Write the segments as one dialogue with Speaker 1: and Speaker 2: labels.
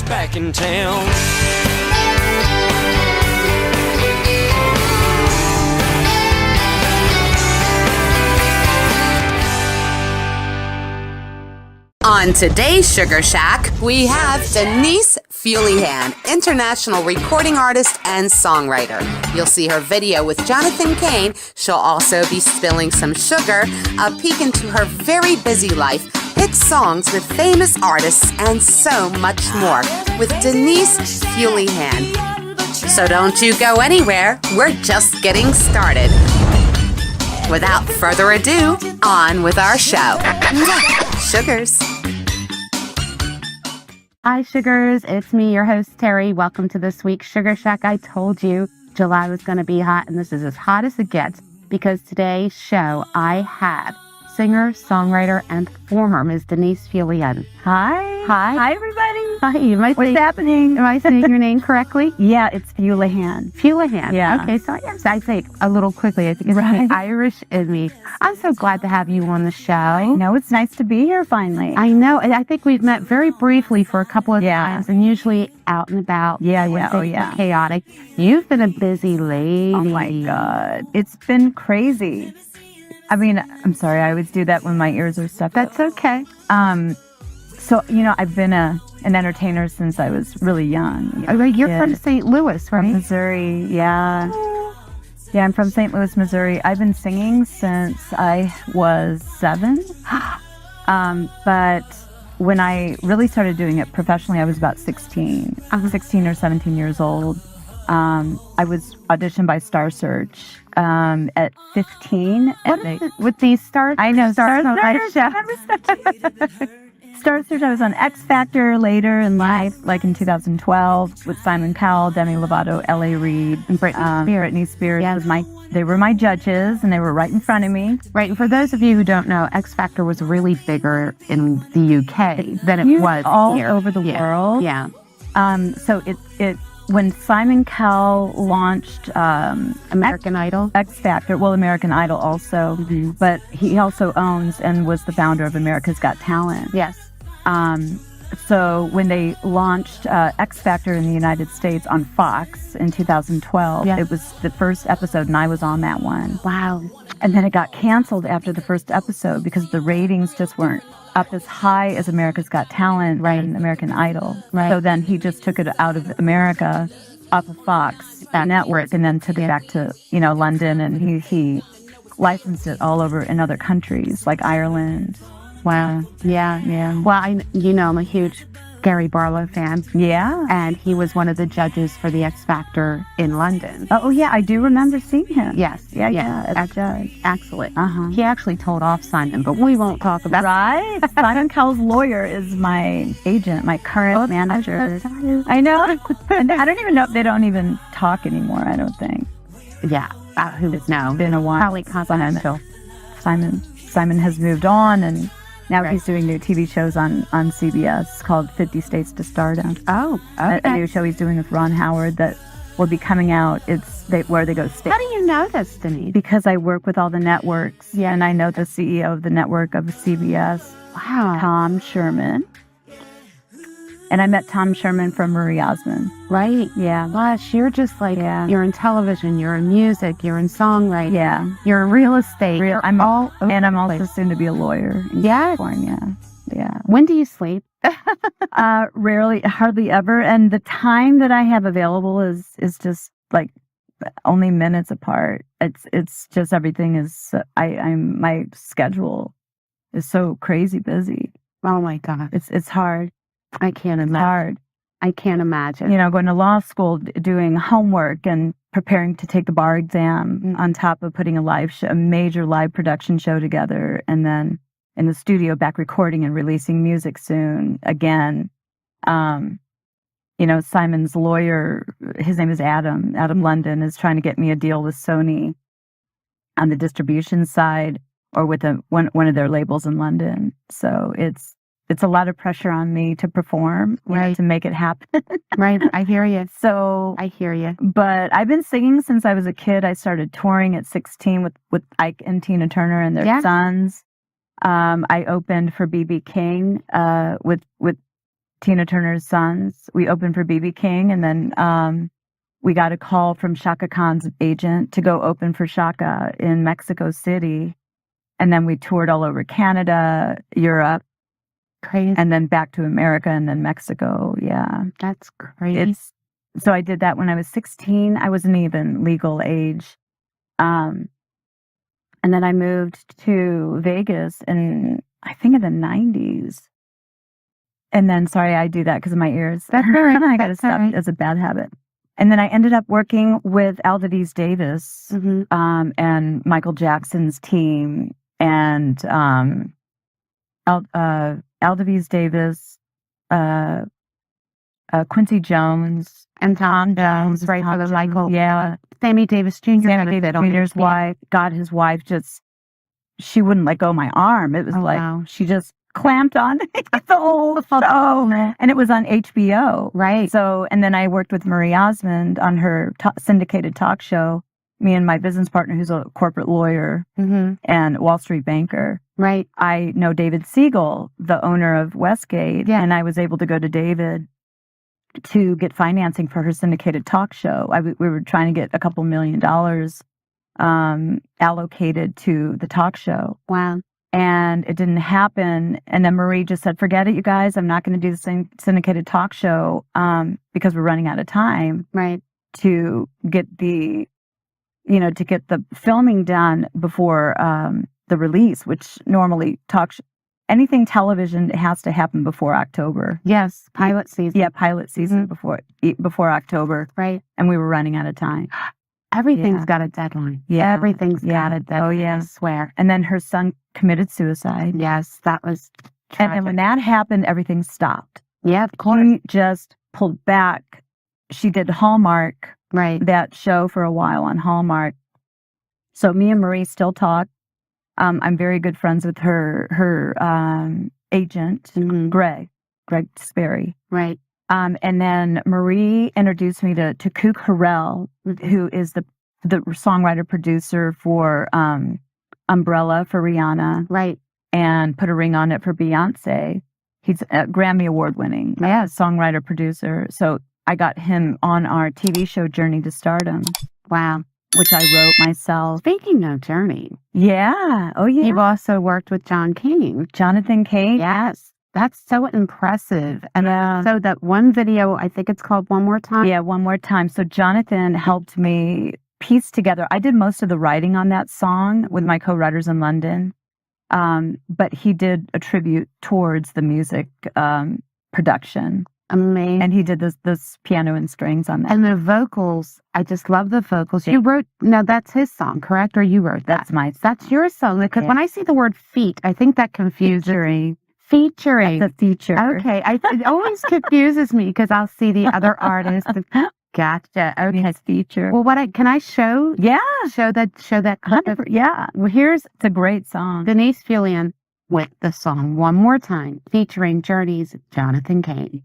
Speaker 1: back in town.
Speaker 2: On today's Sugar Shack, we have Denise Fuleihan, international recording artist and songwriter. You'll see her video with Jonathan Cain. She'll also be spilling some sugar, a peek into her very busy life, hit songs with famous artists, and so much more with Denise Fuleihan. So don't you go anywhere. We're just getting started. Without further ado, on with our show. Sugars.
Speaker 3: Hi, Sugars. It's me, your host, Terry. Welcome to this week's Sugar Shack. I told you July was going to be hot, and this is as hot as it gets because today's show I have singer, songwriter, and performer Ms. Denise Fuleihan. Hi. Hi.
Speaker 4: Hi, everybody.
Speaker 3: Hi.
Speaker 4: What's happening?
Speaker 3: Am I saying your name correctly?
Speaker 4: Yeah, it's Fuleihan.
Speaker 3: Fuleihan.
Speaker 4: Yeah.
Speaker 3: Okay, so I say it a little quickly. I think it's
Speaker 4: right.
Speaker 3: Irish in me. I'm so glad to have you on the show.
Speaker 4: I know. It's nice to be here finally.
Speaker 3: I know. And I think we've met very briefly for a couple of times and usually out and about.
Speaker 4: Yeah. Oh,
Speaker 3: yeah. Chaotic. You've been a busy lady.
Speaker 4: Oh, my God. It's been crazy. I mean, I'm sorry. I always do that when my ears are stuffed.
Speaker 3: That's okay.
Speaker 4: So, I've been an entertainer since I was really young.
Speaker 3: You're from St. Louis, right?
Speaker 4: From Missouri, yeah. Yeah, I'm from St. Louis, Missouri. I've been singing since I was 7. But when I really started doing it professionally, I was about 16. I was 16 or 17 years old. I was auditioned by Star Search at 15.
Speaker 3: What is it with these stars?
Speaker 4: I know, Star
Speaker 3: Search.
Speaker 4: Star Search, I was on X Factor later in life, like in 2012, with Simon Cowell, Demi Lovato, L.A. Reid, and Britney Spears.
Speaker 3: Yes.
Speaker 4: They were my judges, and they were right in front of me.
Speaker 3: Right, and for those of you who don't know, X Factor was really bigger in the UK than it was
Speaker 4: all
Speaker 3: here.
Speaker 4: Over the world.
Speaker 3: Yeah.
Speaker 4: So it when Simon Cowell launched
Speaker 3: American Idol,
Speaker 4: X Factor, well, American Idol also, but he also owns and was the founder of America's Got Talent.
Speaker 3: Yes.
Speaker 4: So when they launched X Factor in the United States on Fox in 2012, it was the first episode, and I was on that one.
Speaker 3: Wow.
Speaker 4: And then it got canceled after the first episode because the ratings just weren't up as high as America's Got Talent and American Idol.
Speaker 3: Right.
Speaker 4: So then he just took it out of America, off of Fox network, and then took it back to London, and he licensed it all over in other countries like Ireland.
Speaker 3: Wow. Yeah. Well, I'm a huge Gary Barlow fan.
Speaker 4: Yeah.
Speaker 3: And he was one of the judges for the X Factor in London.
Speaker 4: Oh, yeah. I do remember seeing him.
Speaker 3: Yes.
Speaker 4: Yeah. As a judge.
Speaker 3: Excellent. He actually told off Simon, but we won't talk about
Speaker 4: Right. Simon Cowell's lawyer is my agent, my current manager. I know. And I don't even know if they don't even talk anymore, I don't think.
Speaker 3: Yeah. Who knows? No.
Speaker 4: Been a while.
Speaker 3: Probably confidential.
Speaker 4: Simon has moved on, and now he's doing new TV shows on CBS called 50 States to Stardom.
Speaker 3: Oh, okay.
Speaker 4: A new show he's doing with Ron Howard that will be coming out. Where they go state.
Speaker 3: How do you know this, Denise?
Speaker 4: Because I work with all the networks. Yeah, and I know the CEO of the network of CBS.
Speaker 3: Wow.
Speaker 4: Tom Sherman. And I met Tom Sherman from Marie Osmond.
Speaker 3: Right.
Speaker 4: Yeah.
Speaker 3: Gosh, you're just like, you're in television, you're in music, you're in songwriting.
Speaker 4: Yeah.
Speaker 3: You're in real estate.
Speaker 4: I'm also soon to be a lawyer in California. Yeah.
Speaker 3: When do you sleep?
Speaker 4: Rarely, hardly ever. And the time that I have available is just like only minutes apart. It's just everything is, my schedule is so crazy busy.
Speaker 3: Oh my God.
Speaker 4: It's hard.
Speaker 3: I can't imagine.
Speaker 4: It's hard.
Speaker 3: I can't imagine.
Speaker 4: Going to law school, doing homework and preparing to take the bar exam on top of putting a major live production show together, and then in the studio back recording and releasing music soon again. Simon's lawyer, his name is Adam London, is trying to get me a deal with Sony on the distribution side or with one of their labels in London. So it's a lot of pressure on me to perform, to make it happen.
Speaker 3: Right. I hear you.
Speaker 4: So
Speaker 3: I hear you.
Speaker 4: But I've been singing since I was a kid. I started touring at 16 with Ike and Tina Turner and their sons. I opened for B.B. King with Tina Turner's Sons. We opened for B.B. King, and then we got a call from Shaka Khan's agent to go open for Shaka in Mexico City. And then we toured all over Canada, Europe,
Speaker 3: Crazy.
Speaker 4: and then back to America, and then Mexico. Yeah.
Speaker 3: That's crazy.
Speaker 4: So I did that when I was 16. I wasn't even legal age. And then I moved to Vegas I think in the 90s. And then, sorry, I do that because of my ears.
Speaker 3: That's all right.
Speaker 4: I got to stop. It's a bad habit. And then I ended up working with Denise Davis and Michael Jackson's team, and Denise Davis, Quincy Jones,
Speaker 3: and Tom Jones, right? For the Michael.
Speaker 4: Yeah.
Speaker 3: Sammy Davis Jr.
Speaker 4: Sammy Davis Jr.'s wife. God, his wife she wouldn't let go of my arm. It was she just clamped on the whole show. And it was on HBO.
Speaker 3: Right.
Speaker 4: So, and then I worked with Marie Osmond on her syndicated talk show, me and my business partner, who's a corporate lawyer and Wall Street banker.
Speaker 3: Right.
Speaker 4: I know David Siegel, the owner of Westgate, and I was able to go to David to get financing for her syndicated talk show. We were trying to get a couple $1 million allocated to the talk show.
Speaker 3: Wow.
Speaker 4: And it didn't happen. And then Marie just said, forget it, you guys. I'm not going to do the syndicated talk show because we're running out of time.
Speaker 3: Right.
Speaker 4: To get the filming done before the release, which normally anything television has to happen before October.
Speaker 3: Yes, pilot season.
Speaker 4: Yeah, pilot season before October.
Speaker 3: Right.
Speaker 4: And we were running out of time.
Speaker 3: Everything's got a deadline.
Speaker 4: Yeah.
Speaker 3: Everything's got a deadline.
Speaker 4: Oh, yeah.
Speaker 3: I swear.
Speaker 4: And then her son committed suicide.
Speaker 3: Yes, that was tragic.
Speaker 4: And when that happened, everything stopped.
Speaker 3: Yeah, of course.
Speaker 4: She just pulled back. She did Hallmark,
Speaker 3: right,
Speaker 4: that show for a while on Hallmark. So me and Marie still talk. I'm very good friends with her agent, Greg Sperry.
Speaker 3: Right.
Speaker 4: And then Marie introduced me to Kook Harrell, who is the songwriter producer for Umbrella for Rihanna.
Speaker 3: Right.
Speaker 4: And Put a Ring on It for Beyonce. He's a Grammy Award winning songwriter producer. So I got him on our TV show Journey to Stardom.
Speaker 3: Wow.
Speaker 4: Which I wrote myself.
Speaker 3: Speaking of Journey.
Speaker 4: Yeah. Oh, yeah.
Speaker 3: You've also worked with Jonathan Cain. Yes. That's so impressive. And so that one video, I think it's called One More Time.
Speaker 4: Yeah, One More Time. So Jonathan helped me piece together. I did most of the writing on that song with my co-writers in London. But he did a tribute towards the music production.
Speaker 3: Amazing.
Speaker 4: And he did this piano and strings on that.
Speaker 3: And the vocals, I just love the vocals. You wrote, no, that's his song, correct? Or you wrote that? That's your song. Because when I see the word feat, I think that confuses Featuring.
Speaker 4: That's a feature.
Speaker 3: Okay. It always confuses me because I'll see the other artist. Gotcha. Okay.
Speaker 4: His feature.
Speaker 3: Well, can I show?
Speaker 4: Yeah.
Speaker 3: Show that clip.
Speaker 4: Yeah.
Speaker 3: Well, it's
Speaker 4: a great song.
Speaker 3: Denise Fuleihan with the song One More Time, featuring Journey's Jonathan Cain.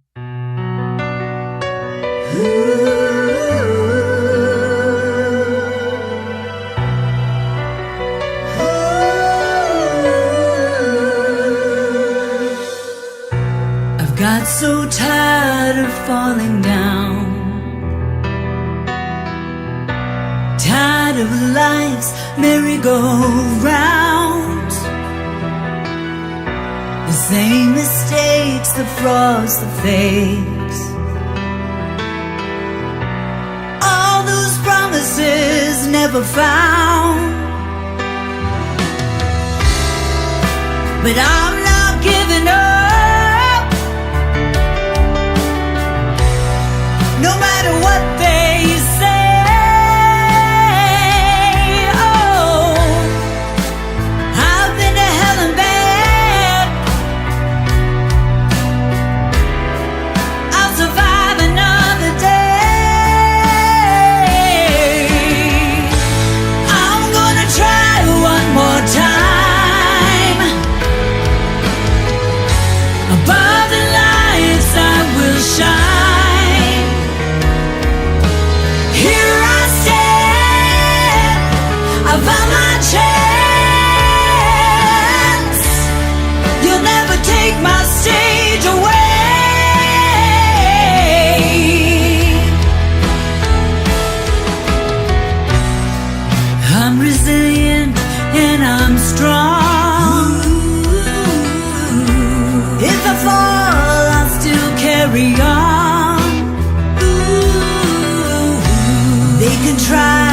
Speaker 1: Got so tired of falling down, tired of life's merry-go-round, the same mistakes, the frauds, the fakes, all those promises never found. But I'm not giving up. No matter what they say, oh, I've been to hell and back. I'll survive another day. I'm gonna try one more time. try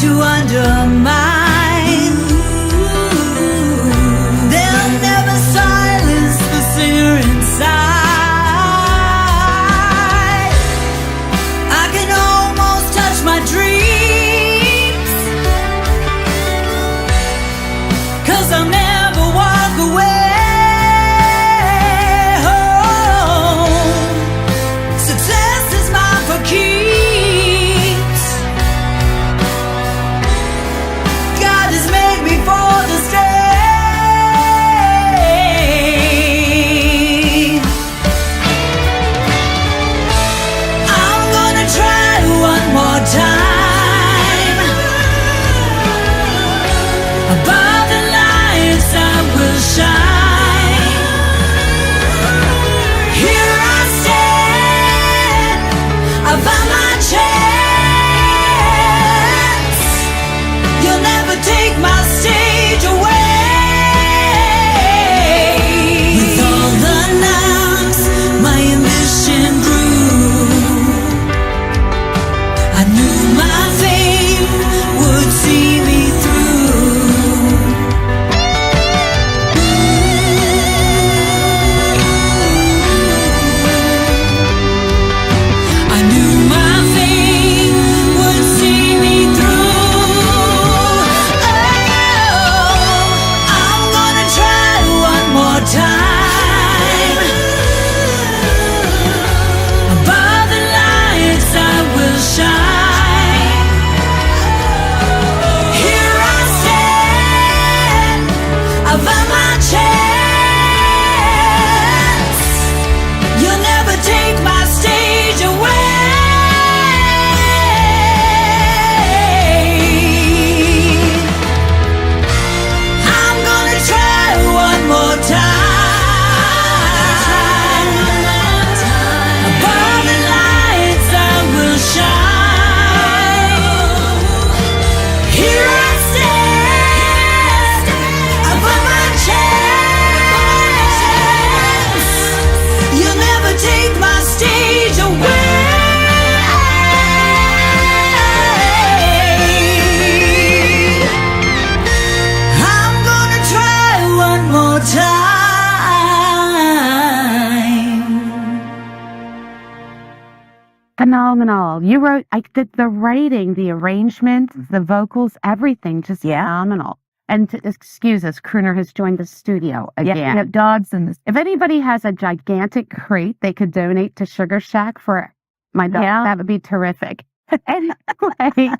Speaker 1: to undermine. They'll never silence the singer inside. I can almost touch my dreams, 'cause I'll never walk away. Success is mine for keeps. God has made me for the stage. I'm gonna try one more time. Above the lights I will shine. Here I stand, I found my chance. You'll never take my stage away. With all the knocks, my ambition grew. I knew my fame would see me through. I knew my fame would see me through. Oh, I'm gonna try one more time. Above the lights I will shine. Here I stand, I found my chance. You'll never take my stage away. I'm gonna try one more time. Above the lights I will shine. Here I stand, I found my chance. You'll never take my stage away. I'm gonna try one more time.
Speaker 3: Phenomenal. You wrote, I did the writing, the arrangement, the vocals, everything, just phenomenal. And excuse us, Crooner has joined the studio again.
Speaker 4: Yeah, we have dogs in this.
Speaker 3: If anybody has a gigantic crate they could donate to Sugar Shack for my dog,
Speaker 4: Yeah.
Speaker 3: that would be terrific. Anyway,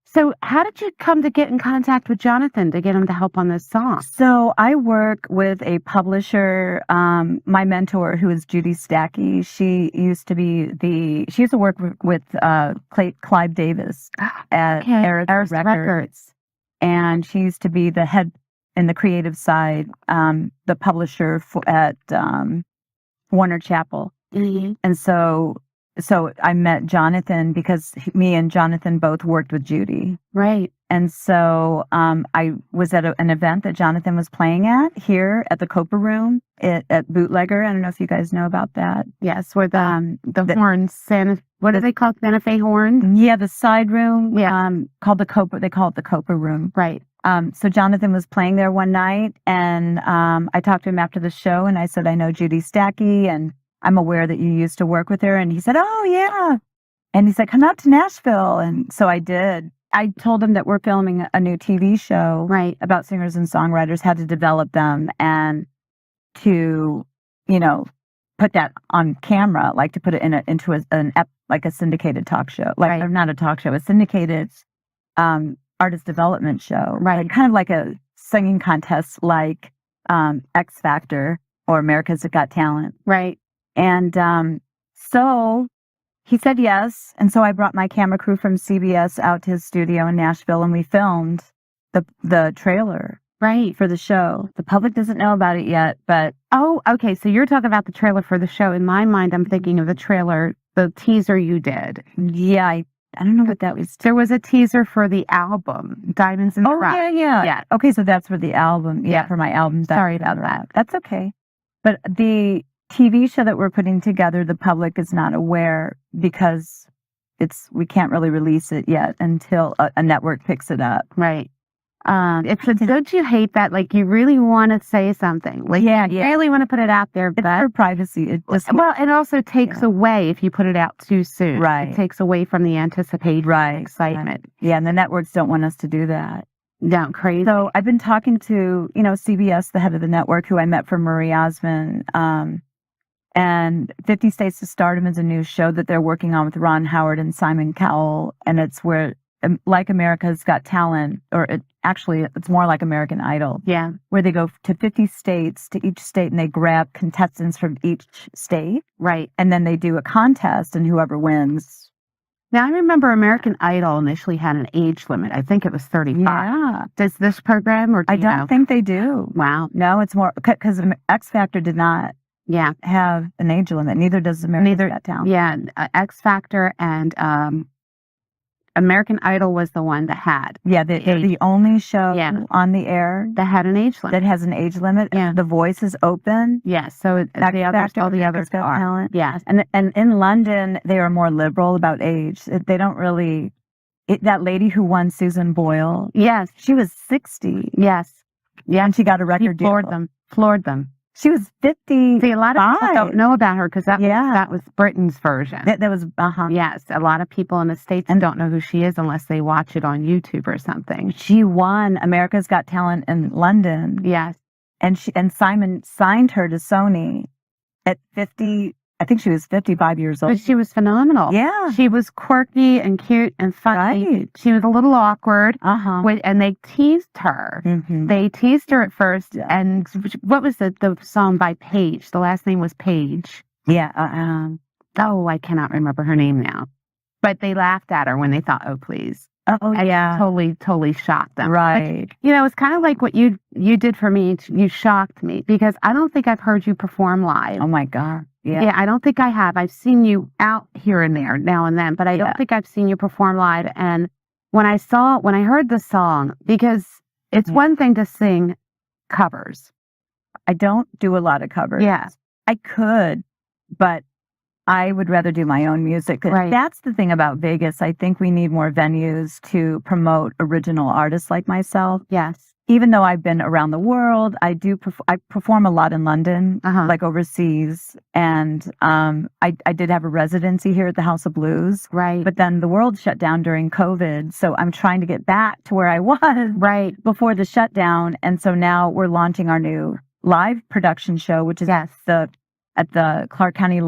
Speaker 3: so how did you come to get in contact with Jonathan to get him to help on this song?
Speaker 4: So I work with a publisher, my mentor, who is Judy Stackey. She used to work with Clive Davis at Eris Records. And she used to be the head in the creative side, the publisher at Warner Chappell.
Speaker 3: Mm-hmm.
Speaker 4: And so I met Jonathan because me and Jonathan both worked with Judy.
Speaker 3: Right.
Speaker 4: And so I was at an event that Jonathan was playing at here at the Copa Room at Bootlegger. I don't know if you guys know about that.
Speaker 3: Yes, where the horns, what do they call it? Santa Fe horn?
Speaker 4: Yeah, the side room.
Speaker 3: Yeah.
Speaker 4: Called the Copa. They call it the Copa Room.
Speaker 3: Right.
Speaker 4: So Jonathan was playing there one night, and I talked to him after the show, and I said, I know Judy Stackey, and I'm aware that you used to work with her. And he said, oh, yeah. And he said, come out to Nashville. And so I did. I told him that we're filming a new TV show about singers and songwriters, how to develop them and to, put that on camera, like to put it into a syndicated talk show, or not a talk show, a syndicated artist development show, right? Kind of like a singing contest, like X Factor or America's Got Talent, right? And so he said yes, and so I brought my camera crew from CBS out to his studio in Nashville, and we filmed the trailer for the show. The public doesn't know about it yet, but
Speaker 3: okay. So you're talking about the trailer for the show. In my mind, I'm thinking of the trailer, the teaser you did.
Speaker 4: Yeah, I don't know what that was.
Speaker 3: There was a teaser for the album, Diamonds in the Rough.
Speaker 4: Yeah. Okay, so that's for the album. Yeah, for my album.
Speaker 3: Sorry about that.
Speaker 4: That's okay. But the TV show that we're putting together, the public is not aware because we can't really release it yet until a network picks it up.
Speaker 3: Right. Don't you hate that? Like, you really want to say something. Like,
Speaker 4: Yeah,
Speaker 3: you really want to put it out there,
Speaker 4: It's
Speaker 3: but
Speaker 4: for privacy. It just
Speaker 3: it also takes away if you put it out too soon.
Speaker 4: Right.
Speaker 3: It takes away from the anticipation, excitement.
Speaker 4: Yeah, and the networks don't want us to do that.
Speaker 3: No, crazy.
Speaker 4: So I've been talking to, CBS, the head of the network, who I met from Marie Osmond, and 50 States to Stardom is a new show that they're working on with Ron Howard and Simon Cowell, and it's where, like America's Got Talent, or it's more like American Idol.
Speaker 3: Yeah.
Speaker 4: Where they go to 50 states, to each state, and they grab contestants from each state.
Speaker 3: Right.
Speaker 4: And then they do a contest, and whoever wins.
Speaker 3: Now, I remember American Idol initially had an age limit. I think it was 35.
Speaker 4: Yeah.
Speaker 3: Does this program, or do
Speaker 4: I
Speaker 3: you
Speaker 4: don't
Speaker 3: know?
Speaker 4: think they do.
Speaker 3: Wow.
Speaker 4: No, it's more, because X Factor did not
Speaker 3: Yeah.
Speaker 4: have an age limit. Neither does America's Got Talent.
Speaker 3: Yeah. X Factor and American Idol was the one that had.
Speaker 4: Yeah, they're the only show
Speaker 3: Yeah.
Speaker 4: on the air
Speaker 3: That had an age limit.
Speaker 4: that has an age limit.
Speaker 3: Yeah.
Speaker 4: The Voice is open.
Speaker 3: Yes. So
Speaker 4: X
Speaker 3: all the
Speaker 4: Factor,
Speaker 3: others
Speaker 4: America's Got
Speaker 3: are.
Speaker 4: Talent.
Speaker 3: Yes.
Speaker 4: And in London, they are more liberal about age. They don't really. That lady who won, Susan Boyle,
Speaker 3: Yes.
Speaker 4: she was 60.
Speaker 3: Yes. Yeah.
Speaker 4: And she got a
Speaker 3: You
Speaker 4: record deal.
Speaker 3: floored them.
Speaker 4: She was 50.
Speaker 3: See, a lot of people don't know about her because that was Britain's version.
Speaker 4: That was,
Speaker 3: Yes, a lot of people in the States don't know who she is unless they watch it on YouTube or something.
Speaker 4: She won America's Got Talent in London.
Speaker 3: Yes.
Speaker 4: And Simon signed her to Sony at 50. I think she was 55 years old.
Speaker 3: But she was phenomenal.
Speaker 4: Yeah.
Speaker 3: She was quirky and cute and funny.
Speaker 4: Right.
Speaker 3: She was a little awkward.
Speaker 4: Uh-huh.
Speaker 3: And they teased her.
Speaker 4: Mhm.
Speaker 3: They teased her at first.
Speaker 4: Yeah.
Speaker 3: And what was the song by Paige? The last name was Paige.
Speaker 4: Yeah.
Speaker 3: I cannot remember her name now. But they laughed at her when they thought, "Oh, please."
Speaker 4: Oh,
Speaker 3: And
Speaker 4: yeah.
Speaker 3: totally shocked them.
Speaker 4: Right.
Speaker 3: It's kind of like what you did for me. You shocked me because I don't think I've heard you perform live.
Speaker 4: Oh, my God.
Speaker 3: Yeah, I don't think I have. I've seen you out here and there now and then, but I don't think I've seen you perform live. And when I heard the song, because it's one thing to sing covers.
Speaker 4: I don't do a lot of covers.
Speaker 3: Yeah.
Speaker 4: I could, but I would rather do my own music.
Speaker 3: Right.
Speaker 4: That's the thing about Vegas. I think we need more venues to promote original artists like myself.
Speaker 3: Yes.
Speaker 4: Even though I've been around the world, I perform a lot in London, like overseas. And I did have a residency here at the House of Blues.
Speaker 3: Right.
Speaker 4: But then the world shut down during COVID. So I'm trying to get back to where I was before the shutdown. And so now we're launching our new live production show, which is at the Clark County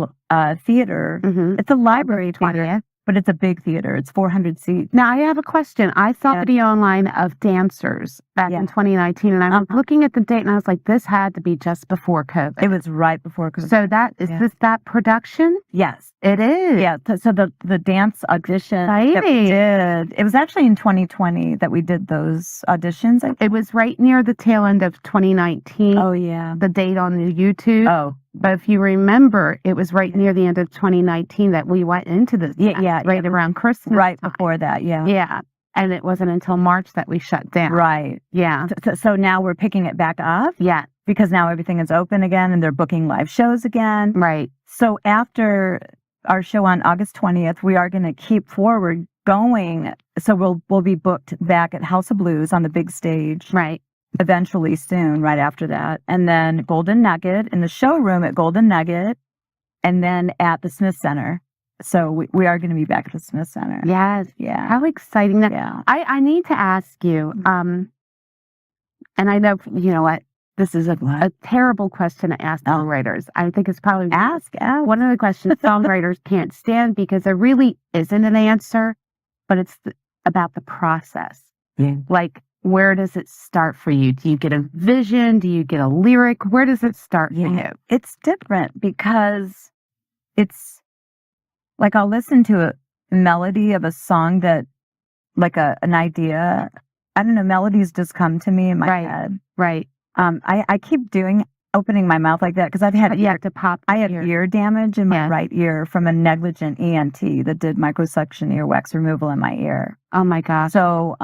Speaker 4: Theater.
Speaker 3: Mm-hmm.
Speaker 4: It's a library theater, but it's a big theater. It's 400 seats.
Speaker 3: Now, I have a question. I saw a video online of dancers back in 2019, and I was looking at the date, and I was like, this had to be just before COVID.
Speaker 4: It was right before COVID.
Speaker 3: So is this that production?
Speaker 4: Yes.
Speaker 3: It is.
Speaker 4: Yeah. So the dance audition that we did, it was actually in 2020 that we did those auditions.
Speaker 3: It was right near the tail end of 2019.
Speaker 4: Oh, yeah.
Speaker 3: The date on the YouTube.
Speaker 4: Oh.
Speaker 3: But if you remember, it was right near the end of 2019 that we went into this. Right around Christmas.
Speaker 4: Right before that, yeah.
Speaker 3: Yeah. And it wasn't until March that we shut down.
Speaker 4: Right.
Speaker 3: Yeah.
Speaker 4: So now we're picking it back up.
Speaker 3: Yeah.
Speaker 4: Because now everything is open again and they're booking live shows again.
Speaker 3: Right.
Speaker 4: So after our show on August 20th, we are going to keep forward going. So we'll be booked back at House of Blues on the big stage.
Speaker 3: Right.
Speaker 4: Eventually soon, right after that. And then Golden Nugget in the showroom at Golden Nugget. And then at the Smith Center. So we are going to be back at the Smith Center.
Speaker 3: Yes.
Speaker 4: Yeah.
Speaker 3: How exciting that.
Speaker 4: Yeah.
Speaker 3: I need to ask you, and I know, you know what, this is a terrible question to ask songwriters. I think it's probably one of the questions songwriters can't stand because there really isn't an answer, but it's about the process.
Speaker 4: Yeah.
Speaker 3: Like, where does it start for you? Do you get a vision? Do you get a lyric? Where does it start for you?
Speaker 4: It's different because it's like I'll listen to a melody of a song that, like an idea. I don't know, melodies just come to me in my head.
Speaker 3: Right.
Speaker 4: I keep opening my mouth like that because I've had I have ear damage in my right ear from a negligent ENT that did microsuction earwax removal in my ear.
Speaker 3: Oh my gosh.
Speaker 4: So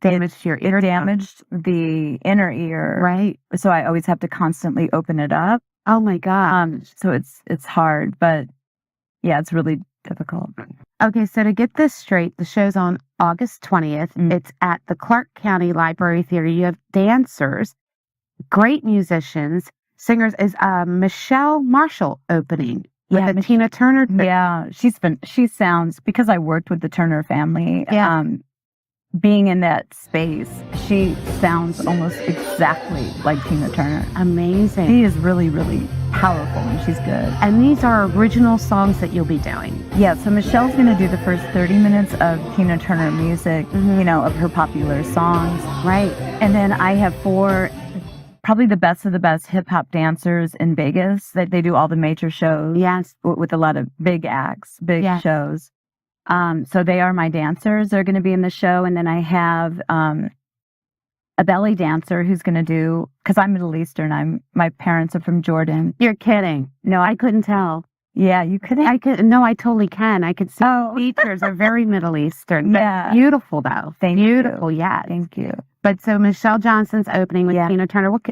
Speaker 3: damaged your ear.
Speaker 4: It damaged the inner ear.
Speaker 3: Right.
Speaker 4: So I always have to constantly open it up.
Speaker 3: Oh my God.
Speaker 4: So it's hard, but yeah, it's really difficult.
Speaker 3: Okay, so to get this straight, the show's on August 20th. It's at the Clark County Library Theater. You have dancers, great musicians, singers. Is Michelle Marshall opening with
Speaker 4: Yeah,
Speaker 3: a Tina Turner?
Speaker 4: Yeah, she sounds, because I worked with the Turner family,
Speaker 3: Yeah.
Speaker 4: being in that space, she sounds almost exactly like Tina Turner.
Speaker 3: Amazing.
Speaker 4: She is really, really powerful and she's good.
Speaker 3: And these are original songs that you'll be doing.
Speaker 4: Yeah, so Michelle's going to do the first 30 minutes of Tina Turner music, you know, of her popular songs.
Speaker 3: Right.
Speaker 4: And then I have 4, probably the best of the best hip-hop dancers in Vegas. They do all the major shows.
Speaker 3: Yes.
Speaker 4: With a lot of big acts, big
Speaker 3: Yes.
Speaker 4: shows. So they are my dancers. They're going to be in the show. And then I have a belly dancer who's going to do, because I'm Middle Eastern. My parents are from Jordan.
Speaker 3: You're kidding. No, I couldn't tell.
Speaker 4: Yeah, you could.
Speaker 3: I could. No, I totally can. I could see features are very Middle Eastern.
Speaker 4: Yeah.
Speaker 3: Beautiful though.
Speaker 4: Beautiful.
Speaker 3: Yeah.
Speaker 4: Thank you.
Speaker 3: But so Michelle Johnson's opening with Tina Turner. What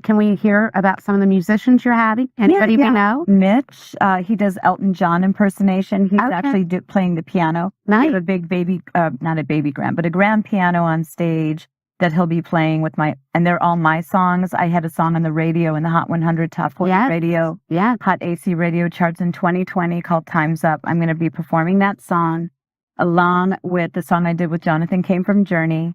Speaker 3: can we hear about some of the musicians you're having? Anybody we know?
Speaker 4: Mitch, he does Elton John impersonation. He's actually playing the piano.
Speaker 3: Nice.
Speaker 4: We have a big baby, not a baby grand, but a grand piano on stage that he'll be playing with and they're all my songs. I had a song on the radio in the Hot 100 Top 40 radio, Hot AC radio charts in 2020 called Time's Up. I'm going to be performing that song along with the song I did with Jonathan Cain from Journey.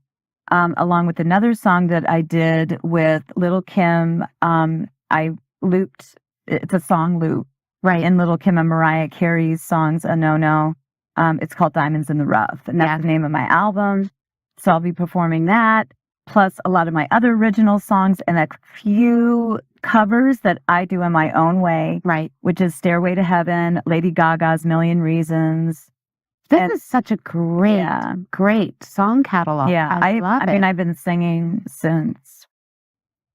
Speaker 4: Along with another song that I did with Little Kim. I looped, it's a song loop, right, in Little Kim and Mariah Carey's songs, A No No. It's called Diamonds in the Rough, and that's the name of my album. So I'll be performing that, plus a lot of my other original songs and a few covers that I do in my own way, right, which is Stairway to Heaven, Lady Gaga's Million Reasons.
Speaker 3: This is such a great song catalog.
Speaker 4: Yeah,
Speaker 3: I love it.
Speaker 4: I mean, I've been singing since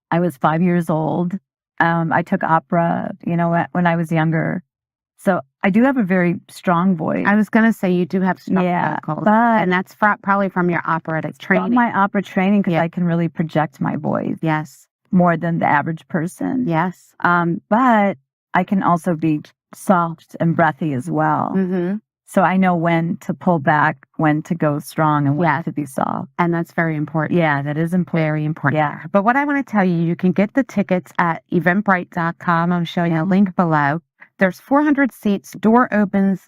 Speaker 4: I was 5 years old. I took opera, you know, when I was younger. So I do have a very strong voice.
Speaker 3: I was going to say you do have strong vocals. And that's probably from your operatic training.
Speaker 4: From my opera training, because I can really project my voice.
Speaker 3: Yes.
Speaker 4: More than the average person.
Speaker 3: Yes.
Speaker 4: But I can also be soft and breathy as well.
Speaker 3: Mm-hmm.
Speaker 4: So I know when to pull back, when to go strong, and when to be soft.
Speaker 3: And that's very important.
Speaker 4: Yeah, that is important.
Speaker 3: Very important.
Speaker 4: Yeah.
Speaker 3: But what I want to tell you, you can get the tickets at eventbrite.com. I'm showing a link below. There's 400 seats. Doors open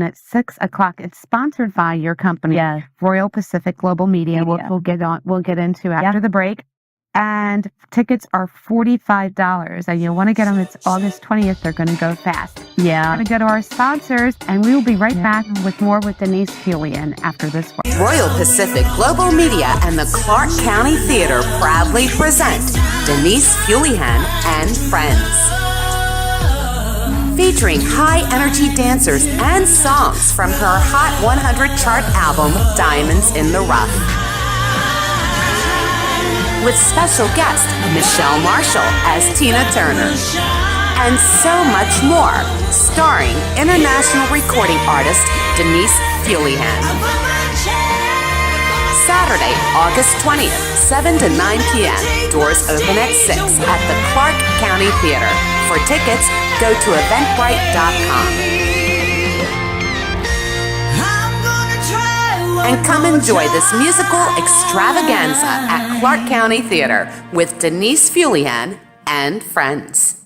Speaker 3: at 6 o'clock. It's sponsored by your company, Royal Pacific Global Media. We'll get into after the break. And tickets are $45. And you'll want to get them. It's August 20th. They're going to go fast.
Speaker 4: Yeah.
Speaker 3: We're going to go to our sponsors, and we will be right back with more with Denise Fuleihan after this one.
Speaker 2: Royal Pacific Global Media and the Clark County Theater proudly present Denise Fuleihan and Friends. Featuring high-energy dancers and songs from her Hot 100 chart album, Diamonds in the Rough. With special guest Michelle Marshall as Tina Turner. And so much more, starring international recording artist Denise Fuleihan. Saturday, August 20th, 7 to 9 p.m. Doors open at 6 at the Clark County Theater. For tickets, go to eventbrite.com. And come enjoy this musical extravaganza at Clark County Theater with Denise Fuleihan and Friends.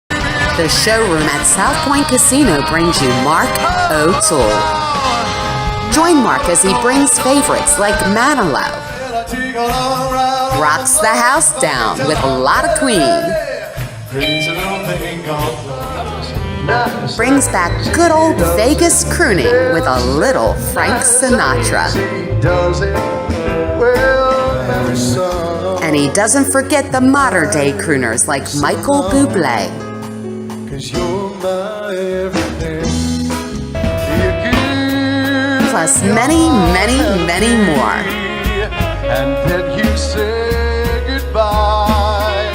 Speaker 2: The showroom at South Point Casino brings you Mark O'Toole. Join Mark as he brings favorites like Manilow, rocks the house down with a lot of Queen, brings back good old Vegas crooning with a little Frank Sinatra. And he doesn't forget the modern day crooners like Michael Bublé. Plus many, many, many more.
Speaker 5: And then you say goodbye.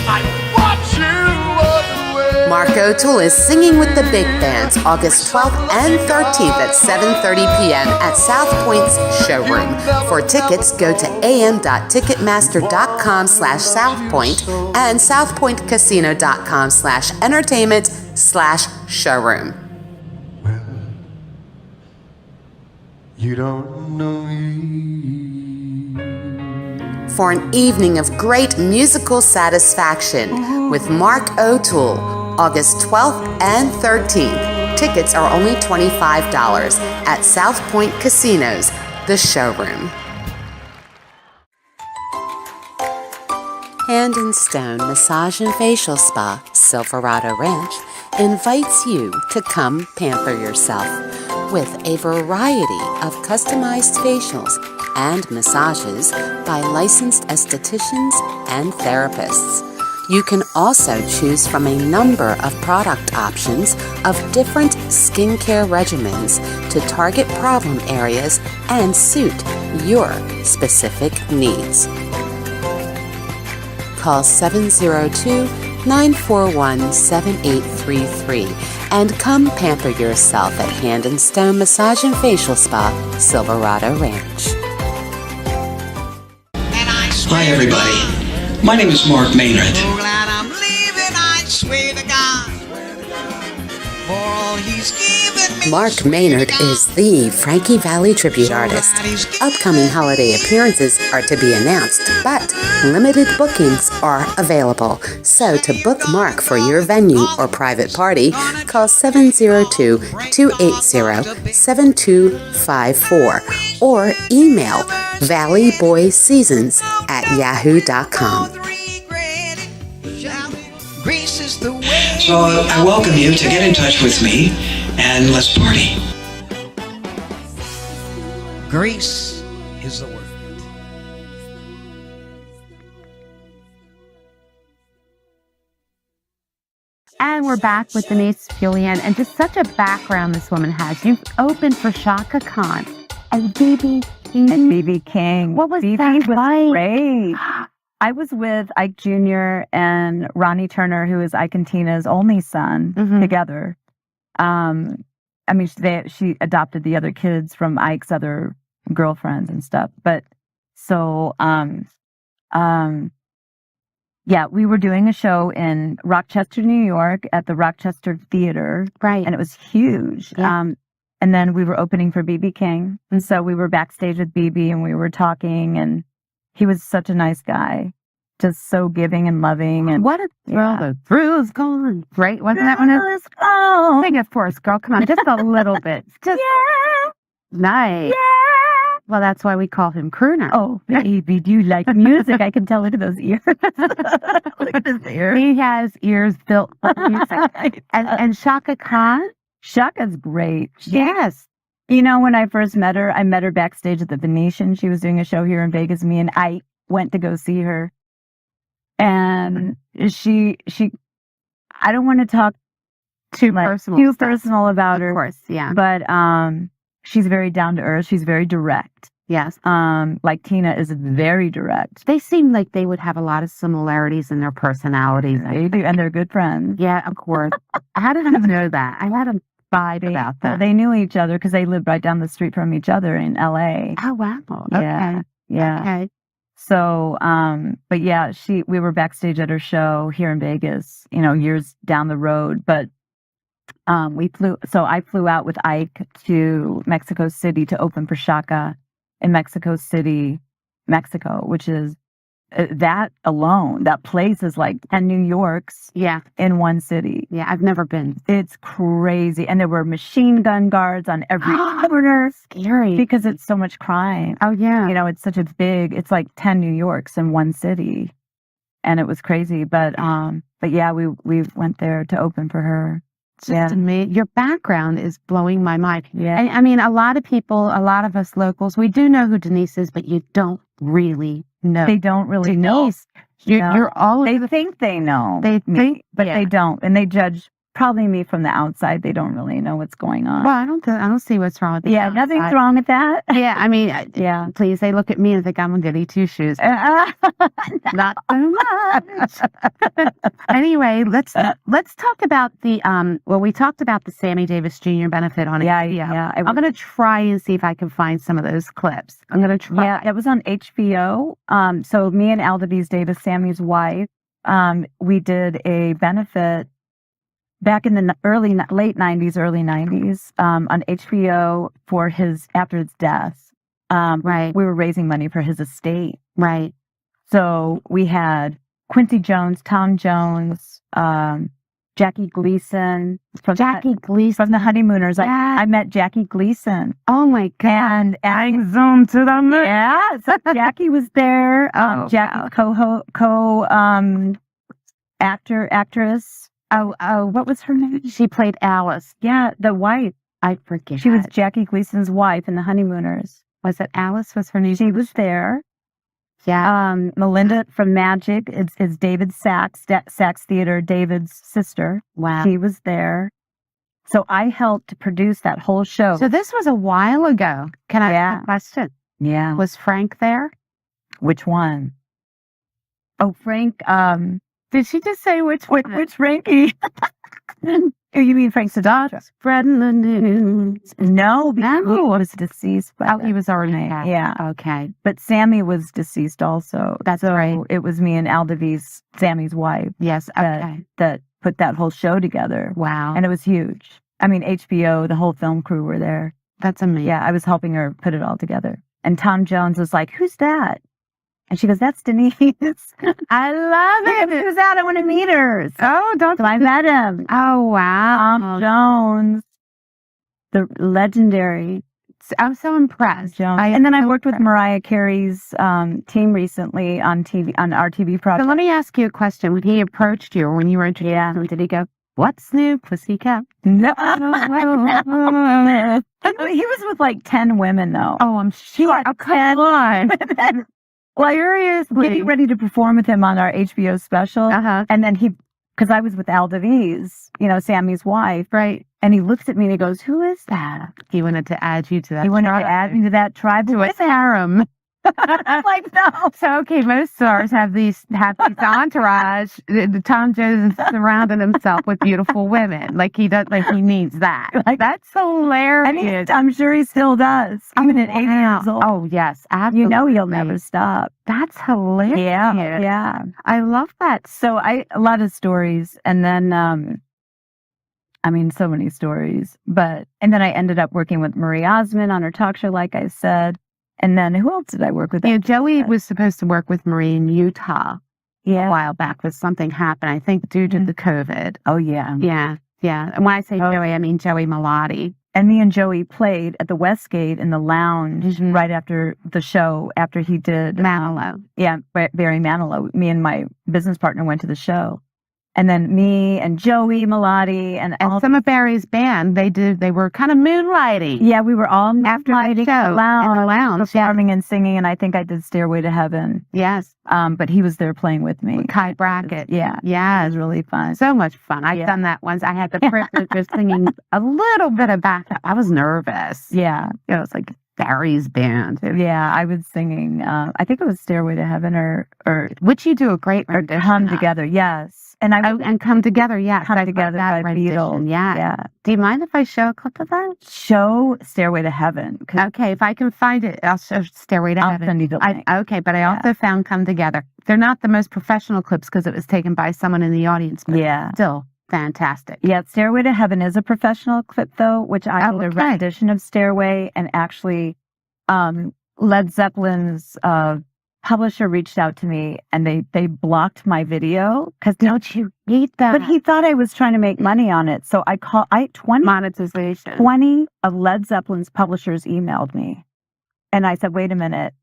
Speaker 5: I watch you away.
Speaker 2: Mark O'Toole is singing with the big bands August 12th and 13th at 7:30 p.m. at South Point's showroom. For tickets, go to am.ticketmaster.com/southpoint and southpointcasino.com/entertainment/showroom.
Speaker 5: You don't know me.
Speaker 2: For an evening of great musical satisfaction with Mark O'Toole, August 12th and 13th. Tickets are only $25 at South Point Casinos, the showroom. Hand and Stone Massage and Facial Spa, Silverado Ranch, invites you to come pamper yourself with a variety of customized facials and massages by licensed estheticians and therapists. You can also choose from a number of product options of different skincare regimens to target problem areas and suit your specific needs. Call 702-941-7833 and come pamper yourself at Hand and Stone Massage and Facial Spa, Silverado Ranch.
Speaker 6: Hi, everybody. My name is Mark Maynard.
Speaker 1: So glad I'm leaving, I swear to God. For all he's given me.
Speaker 2: Mark Maynard is the Frankie Valli tribute artist. Upcoming holiday appearances are to be announced, but limited bookings are available. So to book Mark for your venue or private party, call 702-280-7254 or email valleyboyseasons@yahoo.com.
Speaker 6: So I welcome you to get in touch with me and let's party.
Speaker 1: Grace is the word.
Speaker 3: And we're back with Denise Fuleihan, and just such a background this woman has. You've opened for Shaka Khan and BB King.
Speaker 4: And BB King.
Speaker 3: What was
Speaker 4: BB
Speaker 3: that like?
Speaker 4: Great. I was with Ike Jr. and Ronnie Turner, who is Ike and Tina's only son, together. I mean, she adopted the other kids from Ike's other girlfriends and stuff. But so, yeah, we were doing a show in Rochester, New York at the Rochester Theater.
Speaker 3: Right.
Speaker 4: And it was huge.
Speaker 3: Yeah.
Speaker 4: And then we were opening for BB King. And so we were backstage with BB and we were talking, and he was such a nice guy. Just so giving and loving. And
Speaker 3: What a thrill. The thrills gone. Right? Wasn't that one?
Speaker 4: Oh,
Speaker 3: Sing it for us, girl. Come on. Just a little bit. Just
Speaker 4: yeah,
Speaker 3: nice.
Speaker 4: yeah.
Speaker 3: Well, that's why we call him crooner.
Speaker 4: Oh, baby, do you like music? I can tell. Look at those ears. Look at his ears.
Speaker 3: He has ears built for music. And Shaka Khan?
Speaker 4: Shaka's great.
Speaker 3: Yes.
Speaker 4: You know, when I first met her, I met her backstage at the Venetian. She was doing a show here in Vegas. Me and I went to go see her. And she I don't want to talk
Speaker 3: Too
Speaker 4: like,
Speaker 3: personal.
Speaker 4: too personal about her.
Speaker 3: Of course, yeah.
Speaker 4: But she's very down to earth. She's very direct.
Speaker 3: Yes.
Speaker 4: Like Tina is very direct.
Speaker 3: They seem like they would have a lot of similarities in their personalities.
Speaker 4: They do, and they're good friends.
Speaker 3: Yeah, of course. How did I know that? I had a vibe about that.
Speaker 4: They knew each other because they lived right down the street from each other in LA.
Speaker 3: Oh, wow.
Speaker 4: Yeah.
Speaker 3: Okay.
Speaker 4: Yeah.
Speaker 3: Okay.
Speaker 4: So, but yeah, we were backstage at her show here in Vegas, you know, years down the road. But I flew out with Ike to Mexico City to open for Shaka in Mexico City, Mexico, which is that alone, that place is like 10 New Yorks
Speaker 3: Yeah.
Speaker 4: in one city.
Speaker 3: Yeah. I've never been.
Speaker 4: It's crazy. And there were machine gun guards on every corner
Speaker 3: Scary.
Speaker 4: because it's so much crime.
Speaker 3: Oh, yeah.
Speaker 4: You know, it's such a it's like 10 New Yorks in one city. And it was crazy. But yeah, we went there to open for her.
Speaker 3: Just amazing. Your background is blowing my mind.
Speaker 4: Yeah.
Speaker 3: I mean, a lot of us locals, we do know who Denise is, but you don't really know.
Speaker 4: They don't really know.
Speaker 3: Denise, you're all
Speaker 4: They
Speaker 3: over the
Speaker 4: think they know.
Speaker 3: They
Speaker 4: me,
Speaker 3: think,
Speaker 4: but
Speaker 3: yeah.
Speaker 4: they don't. And they judge probably me from the outside. They don't really know what's going on.
Speaker 3: Well, I don't see what's wrong with that.
Speaker 4: Yeah, nothing's wrong with that.
Speaker 3: Yeah, I mean,
Speaker 4: Yeah.
Speaker 3: please, they look at me and think I'm a goody two shoes. Not so much. Anyway, let's talk about the we talked about the Sammy Davis Jr. benefit on HBO.
Speaker 4: Yeah.
Speaker 3: I'm gonna try and see if I can find some of those clips. I'm gonna try.
Speaker 4: Yeah, it was on HBO. So me and Aldabise Davis, Sammy's wife, we did a benefit back in the late 90s, early 90s, on HBO after his death.
Speaker 3: Right.
Speaker 4: We were raising money for his estate.
Speaker 3: Right.
Speaker 4: So we had Quincy Jones, Tom Jones, Jackie Gleason. From the Honeymooners.
Speaker 3: Yes.
Speaker 4: I met Jackie Gleason.
Speaker 3: Oh my God.
Speaker 4: And
Speaker 3: Zoom to the moon.
Speaker 4: yeah, so Jackie was there. Jackie actress.
Speaker 3: Oh,
Speaker 4: What was her name?
Speaker 3: she played Alice.
Speaker 4: Yeah, the wife.
Speaker 3: I forget.
Speaker 4: She was Jackie Gleason's wife in the Honeymooners.
Speaker 3: Was it Alice? Was her name?
Speaker 4: She was there.
Speaker 3: Yeah.
Speaker 4: Melinda from Magic is David Sachs, Sachs Theater, David's sister.
Speaker 3: Wow.
Speaker 4: She was there. So I helped produce that whole show.
Speaker 3: So this was a while ago. Can I ask a question?
Speaker 4: Yeah.
Speaker 3: Was Frank there?
Speaker 4: Which one? Oh, Frank.
Speaker 3: Did she just say which one?
Speaker 4: Which Frankie? Oh, you mean Frank Sinatra?
Speaker 3: Spreading the news.
Speaker 4: No, because he was deceased.
Speaker 3: Oh, he was already dead.
Speaker 4: Yeah.
Speaker 3: Okay.
Speaker 4: But Sammy was deceased also.
Speaker 3: That's right.
Speaker 4: It was me and Al DeVries, Sammy's wife,
Speaker 3: Yes. Okay.
Speaker 4: that put that whole show together.
Speaker 3: Wow.
Speaker 4: And it was huge. I mean, HBO, the whole film crew were there.
Speaker 3: That's amazing.
Speaker 4: Yeah, I was helping her put it all together. And Tom Jones was like, "Who's that?" And she goes, "That's Denise."
Speaker 3: I love it.
Speaker 4: Who's that? I want to meet her.
Speaker 3: Oh, don't.
Speaker 4: So I met him.
Speaker 3: Oh, wow.
Speaker 4: Tom Jones, the legendary
Speaker 3: I'm so impressed.
Speaker 4: Jones. And then I worked with Mariah Carey's team recently on TV, on our TV project.
Speaker 3: So let me ask you a question. When he approached you or when you were introduced to him, did he go, "What's new, pussycat?"
Speaker 4: No. He was with like 10 women though.
Speaker 3: Oh, I'm sure.
Speaker 4: Oh, come on. Well,
Speaker 3: Seriously.
Speaker 4: getting ready to perform with him on our HBO special.
Speaker 3: Uh-huh.
Speaker 4: And then because I was with Al DeVries, Sammy's wife.
Speaker 3: Right.
Speaker 4: And he looks at me and he goes, "Who is that?"
Speaker 3: He wanted to add you to that.
Speaker 4: He wanted to add me to that tribe.
Speaker 3: to a harem.
Speaker 4: I'm like, no.
Speaker 3: So, okay, most stars have these entourage. Tom Jones surrounding himself with beautiful women. Like he needs that.
Speaker 4: Like,
Speaker 3: that's hilarious.
Speaker 4: And I'm sure he still does. Even at 80 years old.
Speaker 3: Oh, yes, absolutely.
Speaker 4: He'll never stop.
Speaker 3: That's hilarious.
Speaker 4: Yeah.
Speaker 3: I love that.
Speaker 4: So a lot of stories. And then, so many stories. And then I ended up working with Marie Osmond on her talk show, like I said. And then who else did I work with?
Speaker 3: Joey was supposed to work with Marie in Utah a
Speaker 4: Yeah.
Speaker 3: while back, but something happened, I think, due to the COVID.
Speaker 4: Oh, yeah.
Speaker 3: Yeah. And when I say Joey, I mean Joey Malati.
Speaker 4: And me and Joey played at the Westgate in the lounge right after the show, after he did
Speaker 3: Manilow.
Speaker 4: Yeah, Barry Manilow. Me and my business partner went to the show. And then me and Joey Malati and all
Speaker 3: some of Barry's band, they were kind of moonlighting.
Speaker 4: Yeah, we were all
Speaker 3: After the show, in the lounge,
Speaker 4: performing and singing, and I think I did Stairway to Heaven.
Speaker 3: Yes.
Speaker 4: But he was there playing with me.
Speaker 3: Kai Brackett.
Speaker 4: Yeah.
Speaker 3: Yeah.
Speaker 4: It was really fun.
Speaker 3: So much fun. I've done that once. I had the privilege of singing a little bit of backup. I was nervous.
Speaker 4: Yeah.
Speaker 3: It was like Barry's band.
Speaker 4: Yeah, I was singing, I think it was Stairway to Heaven or
Speaker 3: which you do a great rendition.
Speaker 4: Come Together, yes.
Speaker 3: And Come Together, yes.
Speaker 4: Come Together by Beatles.
Speaker 3: Yeah. Do you mind if I show a clip of that?
Speaker 4: Show Stairway to Heaven.
Speaker 3: Okay, if I can find it, I'll show Stairway to Heaven.
Speaker 4: I'll send you the link.
Speaker 3: Okay, but I also found Come Together. They're not the most professional clips because it was taken by someone in the audience, but still fantastic.
Speaker 4: Yeah, Stairway to Heaven is a professional clip though, which I did a rendition of Stairway, and actually Led Zeppelin's publisher reached out to me and they blocked my video because
Speaker 3: don't you hate that?
Speaker 4: But he thought I was trying to make money on it. So 20
Speaker 3: monetization.
Speaker 4: 20 of Led Zeppelin's publishers emailed me. And I said, wait a minute.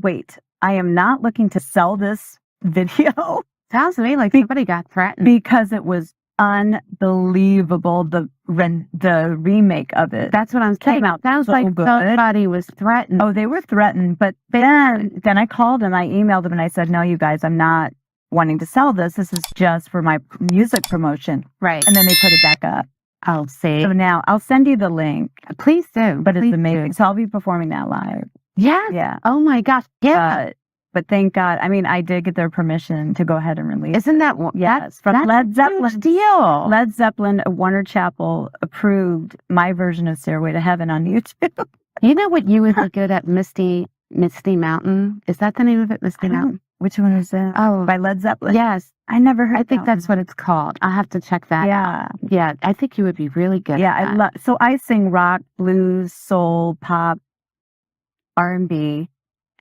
Speaker 4: Wait, I am not looking to sell this video.
Speaker 3: Sounds to me like somebody got threatened.
Speaker 4: Because it was unbelievable, the remake of it.
Speaker 3: That's what I'm saying. Sounds like somebody was threatened.
Speaker 4: Oh, they were threatened, but then I called him, I emailed him, and I said, "No, you guys, I'm not wanting to sell this. This is just for my music promotion."
Speaker 3: Right.
Speaker 4: And then they put it back up.
Speaker 3: I'll see.
Speaker 4: So now I'll send you the link.
Speaker 3: Please do.
Speaker 4: But it's amazing. So I'll be performing that live.
Speaker 3: Yeah.
Speaker 4: Yeah.
Speaker 3: Oh my gosh. Yeah.
Speaker 4: But thank God, I did get their permission to go ahead and release.
Speaker 3: Isn't that
Speaker 4: yes? From Led Zeppelin.
Speaker 3: Huge deal.
Speaker 4: Led Zeppelin at Warner Chapel approved my version of Stairway to Heaven on YouTube.
Speaker 3: You know what you would be good at, Misty Mountain? Is that the name of it, Misty Mountain?
Speaker 4: Which one is that?
Speaker 3: Oh,
Speaker 4: By Led Zeppelin?
Speaker 3: yes.
Speaker 4: I never heard
Speaker 3: I think
Speaker 4: that
Speaker 3: that's what it's called. I'll have to check that out.
Speaker 4: Yeah.
Speaker 3: Yeah, I think you would be really good
Speaker 4: Yeah,
Speaker 3: at
Speaker 4: I
Speaker 3: that.
Speaker 4: love. So I sing rock, blues, soul, pop, R&B,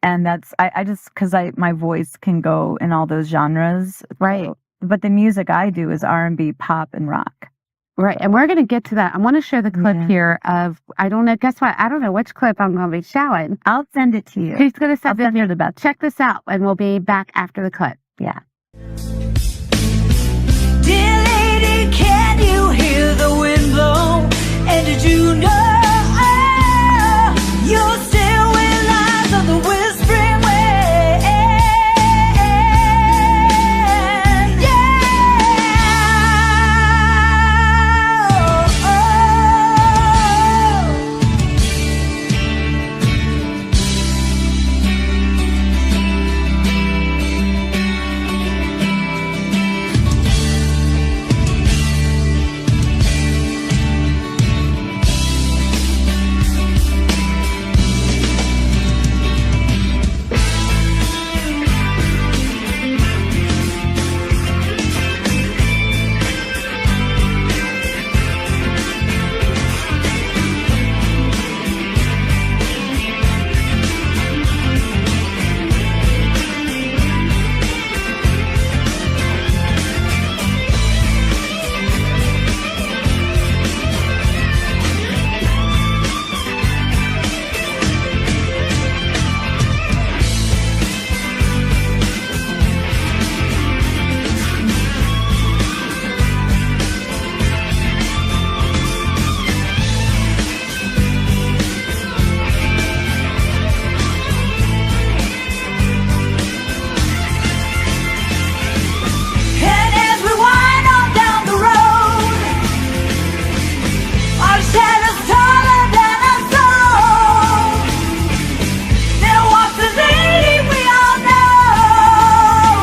Speaker 4: and that's I just because my voice can go in all those genres.
Speaker 3: Right.
Speaker 4: But the music I do is R&B, pop, and rock.
Speaker 3: Right, and we're going to get to that. I want to show the clip
Speaker 4: Yeah.
Speaker 3: here of, I don't know, guess what? I don't know which clip I'm going to be showing.
Speaker 4: I'll send it to you.
Speaker 3: She's going to
Speaker 4: I'll
Speaker 3: send it
Speaker 4: send
Speaker 3: to
Speaker 4: you
Speaker 3: you.
Speaker 4: the best.
Speaker 3: Check this out, and we'll be back after the clip.
Speaker 4: Yeah.
Speaker 7: Dear lady, can you hear the wind blow? And did you know you're still with lies of the whispering wind? Yeah. And as we wind on down the road, our shadows taller than our soul. There walks a lady we all know,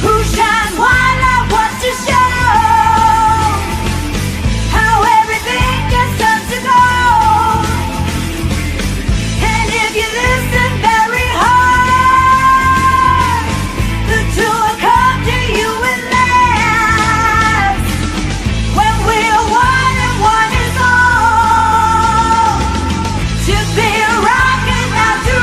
Speaker 7: who shines white like wants to show how everything just turns to gold. And if you listen very hard, the two will come to you at last. When we're one and one is all, to be a rock and not to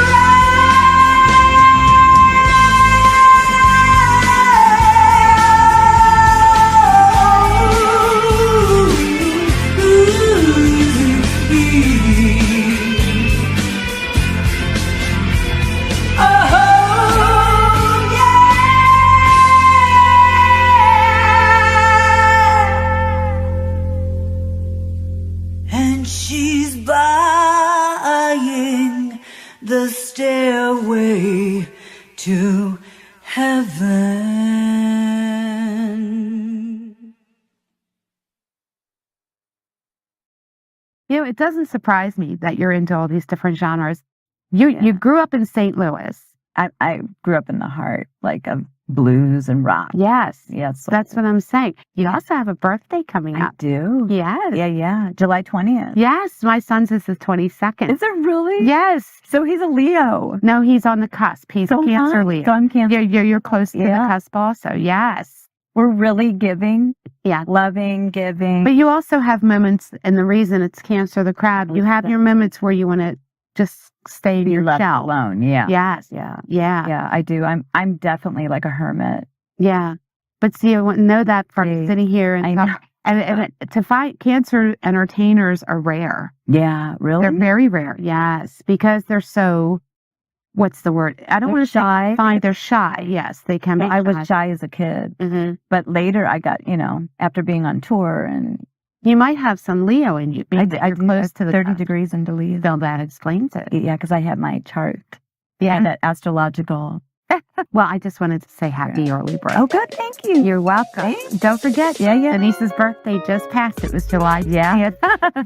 Speaker 7: oh, yeah. And she's buying the stairway to heaven.
Speaker 3: You know, it doesn't surprise me that you're into all these different genres. You grew up in St. Louis.
Speaker 4: I grew up in the heart, like, of blues and rock.
Speaker 3: Yes.
Speaker 4: Yes.
Speaker 3: That's what I'm saying. You also have a birthday coming
Speaker 4: I
Speaker 3: up.
Speaker 4: do.
Speaker 3: Yes.
Speaker 4: Yeah. July 20th.
Speaker 3: Yes, my son's is the 22nd.
Speaker 4: Is it really?
Speaker 3: Yes.
Speaker 4: So he's a Leo.
Speaker 3: No, he's on the cusp. He's
Speaker 4: So am
Speaker 3: Cancer
Speaker 4: I.
Speaker 3: Leo.
Speaker 4: So I'm Cancer.
Speaker 3: You're close to the
Speaker 4: Yeah.
Speaker 3: cusp also. Yes.
Speaker 4: We're really giving,
Speaker 3: Yeah.
Speaker 4: loving, giving.
Speaker 3: But you also have moments, and the reason it's Cancer the crab, you have your moments where you want to just stay in
Speaker 4: be
Speaker 3: your
Speaker 4: left
Speaker 3: shell.
Speaker 4: alone. Yeah.
Speaker 3: Yes.
Speaker 4: Yeah.
Speaker 3: Yeah.
Speaker 4: Yeah, I do. I'm definitely like a hermit.
Speaker 3: Yeah. But see, I wouldn't know that from
Speaker 4: See,
Speaker 3: sitting here and
Speaker 4: I
Speaker 3: talk-
Speaker 4: know.
Speaker 3: and to find Cancer entertainers are rare.
Speaker 4: Yeah, really?
Speaker 3: They're very rare. Yes, because they're so. What's the word? I don't
Speaker 4: They're
Speaker 3: want to say
Speaker 4: shy.
Speaker 3: fine. They're shy. Yes, they can be.
Speaker 4: I was shy as a kid,
Speaker 3: Hmm.
Speaker 4: but later I got, after being on tour, and
Speaker 3: You might have some Leo in you. Being that
Speaker 4: I
Speaker 3: you're close to the
Speaker 4: 30
Speaker 3: cusp.
Speaker 4: degrees into Leo.
Speaker 3: So that explains it.
Speaker 4: Yeah, because I had my chart.
Speaker 3: Yeah.
Speaker 4: That astrological.
Speaker 3: Well, I just wanted to say happy early birthday.
Speaker 4: Oh, good. Thank you.
Speaker 3: You're welcome. Don't forget,
Speaker 4: Yeah.
Speaker 3: Denise's birthday just passed. It was July 20th.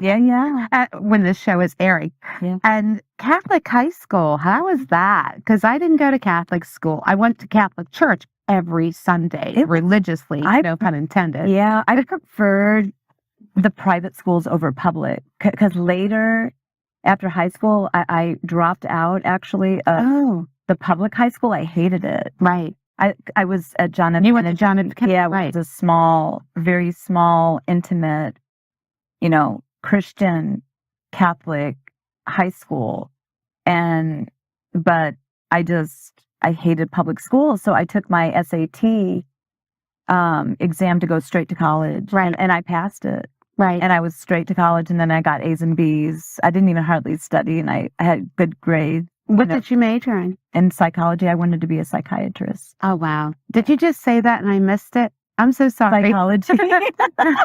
Speaker 4: Yeah.
Speaker 3: When this show is airing.
Speaker 4: Yeah.
Speaker 3: And Catholic high school, how was that? Because I didn't go to Catholic school. I went to Catholic church every Sunday, religiously, no pun intended.
Speaker 4: Yeah, I preferred the private schools over public because later, after high school, I dropped out actually.
Speaker 3: Oh.
Speaker 4: the public high school, I hated it.
Speaker 3: Right.
Speaker 4: I was at Jonathan.
Speaker 3: You went to Jonathan.
Speaker 4: Yeah,
Speaker 3: Right.
Speaker 4: it was a small, very small, intimate, Christian Catholic high school. But I hated public school. So I took my SAT exam to go straight to college.
Speaker 3: Right.
Speaker 4: And I passed it.
Speaker 3: Right.
Speaker 4: And I was straight to college, and then I got A's and B's. I didn't even hardly study, and I had good grades.
Speaker 3: What did you major in?
Speaker 4: In psychology. I wanted to be a psychiatrist.
Speaker 3: Oh, wow. Did you just say that and I missed it? I'm so sorry.
Speaker 4: Psychology.
Speaker 3: Sorry. I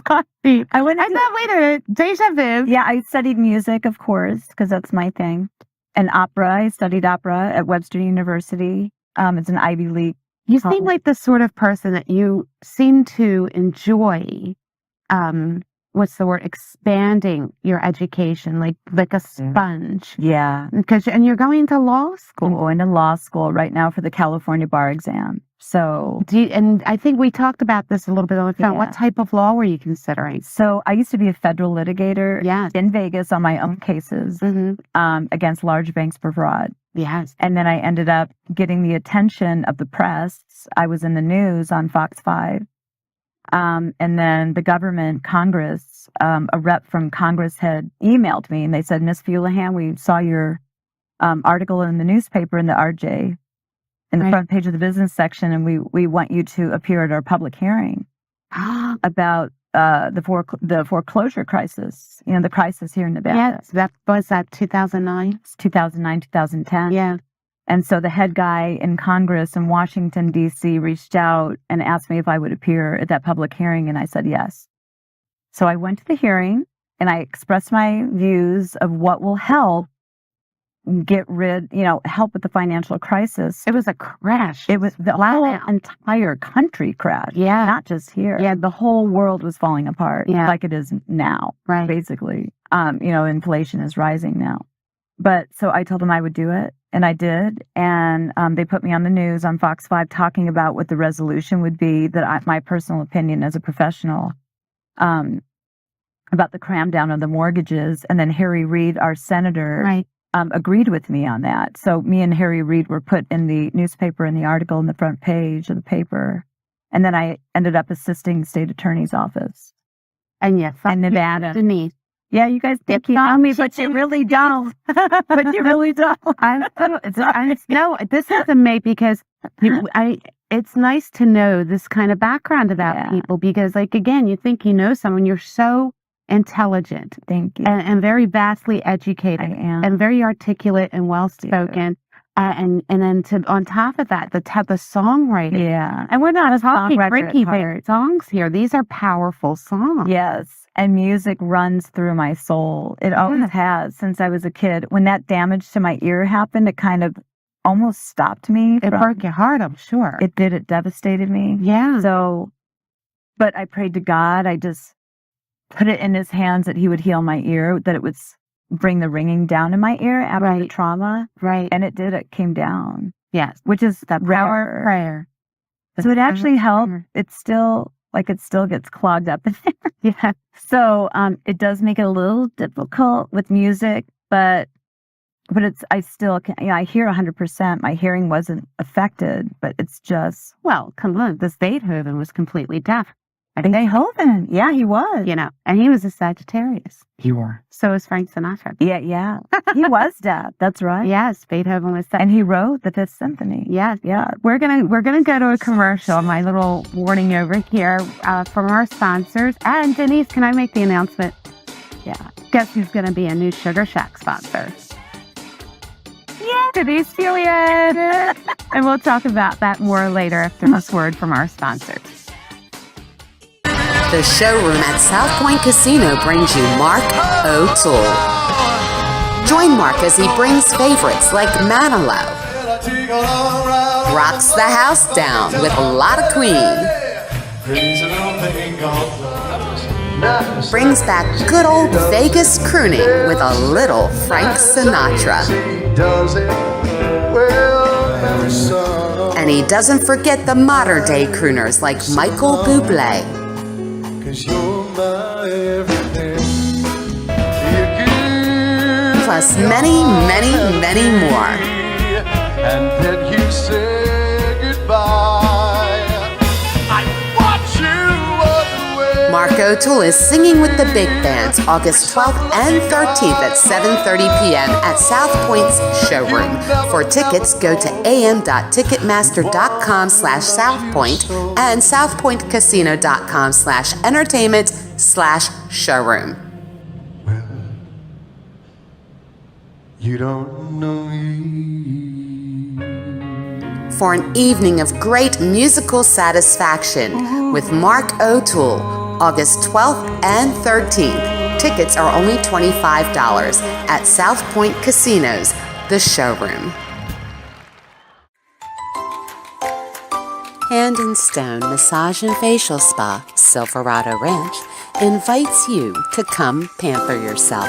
Speaker 3: thought, wait a minute, deja vu.
Speaker 4: Yeah, I studied music, of course, because that's my thing. And opera. I studied opera at Webster University. It's an Ivy League.
Speaker 3: You seem like the sort of person that you seem to enjoy, what's the word, expanding your education, like a sponge.
Speaker 4: Yeah.
Speaker 3: And you're going to law school.
Speaker 4: I'm going to law school right now for the California bar exam. So,
Speaker 3: and I think we talked about this a little bit on the phone.
Speaker 4: Yeah.
Speaker 3: What type of law were you considering?
Speaker 4: So I used to be a federal litigator in Vegas on my own cases against large banks for fraud.
Speaker 3: Yes.
Speaker 4: And then I ended up getting the attention of the press. I was in the news on Fox 5. And then the government, Congress, a rep from Congress had emailed me and they said, Miss Fuleihan, we saw your article in the newspaper in the RJ, in the front page of the business section, and we want you to appear at our public hearing about the foreclosure crisis, the crisis here in Nevada.
Speaker 3: Yes, was that 2009?
Speaker 4: It's 2009, 2010.
Speaker 3: Yeah.
Speaker 4: And so the head guy in Congress in Washington, D.C. reached out and asked me if I would appear at that public hearing, and I said yes. So I went to the hearing, and I expressed my views of what will help help with the financial crisis.
Speaker 3: It was a crash.
Speaker 4: It was the whole entire country crashed.
Speaker 3: Yeah.
Speaker 4: Not just here.
Speaker 3: Yeah.
Speaker 4: The whole world was falling apart like it is now.
Speaker 3: Right.
Speaker 4: Basically. Inflation is rising now. But so I told them I would do it, and I did. And they put me on the news on Fox 5 talking about what the resolution would be, my personal opinion as a professional, about the cram down of the mortgages. And then Harry Reid, our senator, agreed with me on that. So me and Harry Reid were put in the newspaper in the article in the front page of the paper. And then I ended up assisting the state attorney's office.
Speaker 3: And yes,
Speaker 4: in Nevada.
Speaker 3: Denise.
Speaker 4: Yeah, you guys think you know me, but you really don't. But you really don't.
Speaker 3: No, this is amazing because it's nice to know this kind of background about people because, again, you think you know someone, you're so intelligent.
Speaker 4: Thank you.
Speaker 3: And very vastly educated.
Speaker 4: I am.
Speaker 3: And very articulate and well-spoken. And then on top of that, the songwriting.
Speaker 4: Yeah.
Speaker 3: And we're not talking Ricky Bear songs here. These are powerful songs.
Speaker 4: Yes. And music runs through my soul. It always has since I was a kid. When that damage to my ear happened, it kind of almost stopped me.
Speaker 3: It broke your heart, I'm sure.
Speaker 4: It did. It devastated me.
Speaker 3: Yeah.
Speaker 4: So, but I prayed to God. I just put it in his hands that he would heal my ear, that it would bring the ringing down in my ear after the trauma.
Speaker 3: Right.
Speaker 4: And it did. It came down.
Speaker 3: Yes.
Speaker 4: Which is
Speaker 3: the power of prayer.
Speaker 4: So it actually helped. It's still, it still gets clogged up in there.
Speaker 3: Yeah.
Speaker 4: So it does make it a little difficult with music, but I still can, I hear 100%. My hearing wasn't affected, but it's just.
Speaker 3: Well, come on. This Beethoven was completely deaf.
Speaker 4: Beethoven. Yeah, he was.
Speaker 3: And he was a Sagittarius.
Speaker 6: You were.
Speaker 3: So was Frank Sinatra.
Speaker 4: Yeah. He was deaf. That's right.
Speaker 3: Yes, Beethoven was deaf.
Speaker 4: And he wrote the Fifth Symphony.
Speaker 3: Yes.
Speaker 4: Yeah.
Speaker 3: We're gonna go to a commercial. My little warning over here from our sponsors. And Denise, can I make the announcement? Yeah. Guess who's gonna be a new Sugar Shack sponsor? Yeah, Denise Fuleihan. And we'll talk about that more later after this word from our sponsors.
Speaker 2: The showroom at South Point Casino brings you Mark O'Toole. Join Mark as he brings favorites like Manilow, rocks the house down with a lot of Queen, brings back good old Vegas crooning with a little Frank Sinatra. And he doesn't forget the modern day crooners like Michael Bublé. Plus many, many, many more.
Speaker 5: and then you say goodbye. I watch you walk away.
Speaker 2: Mark O'Toole is singing with the big bands August 12th and 13th at 7:30 p.m. at South Point's showroom. For tickets, go to am.ticketmaster.com/southpoint and southpointcasino.com/entertainment/showroom.
Speaker 5: Well, you don't know me.
Speaker 2: For an evening of great musical satisfaction with Mark O'Toole, August 12th and 13th. Tickets are only $25 at South Point Casinos, the showroom. Hand and Stone Massage and Facial Spa, Silverado Ranch, invites you to come pamper yourself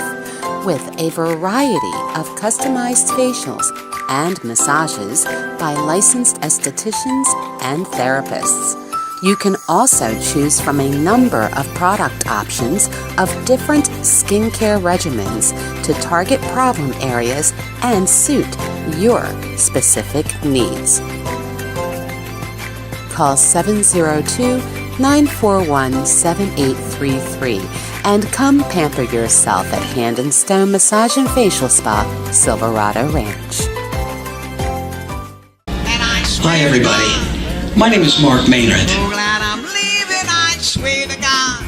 Speaker 2: with a variety of customized facials and massages by licensed estheticians and therapists. You can also choose from a number of product options of different skincare regimens to target problem areas and suit your specific needs. Call 702-941-7833 and come pamper yourself at Hand and Stone Massage and Facial Spa, Silverado Ranch.
Speaker 6: Hi, everybody. My name is Mark Maynard.
Speaker 1: So glad I'm leaving, I swear to God.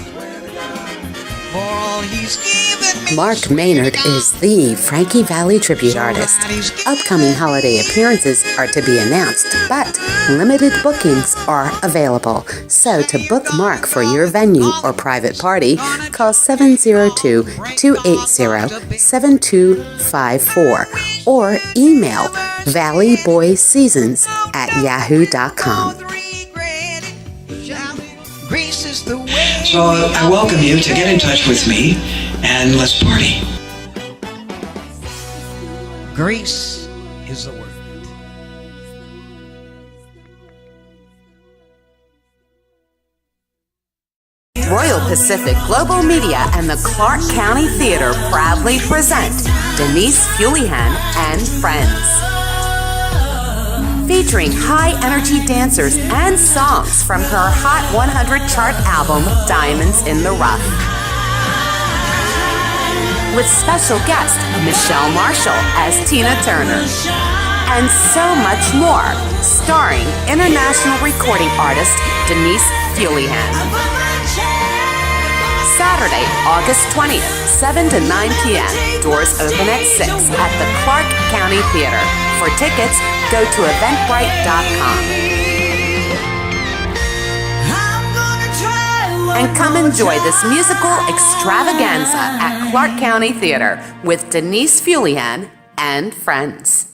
Speaker 1: For all he's given me.
Speaker 2: Mark Maynard is the Frankie Valli tribute artist. Upcoming holiday appearances are to be announced, but limited bookings are available. So to book Mark for your venue or private party, call 702-280-7254 or email valleyboyseasons@yahoo.com.
Speaker 1: Grace is the way.
Speaker 6: So I welcome you to get in touch with me and let's party.
Speaker 1: Grace is the word.
Speaker 2: Royal Pacific Global Media and the Clark County Theater proudly present Denise Fuleihan and Friends. Featuring high-energy dancers and songs from her Hot 100 chart album, Diamonds in the Rough. With special guest Michelle Marshall as Tina Turner. And so much more, starring international recording artist Denise Fuleihan. Saturday, August 20th, 7 to 9 p.m. Doors open at 6 at the Clark County Theater. For tickets, go to eventbrite.com. And come enjoy this musical extravaganza at Clark County Theater with Denise Fuleihan and Friends.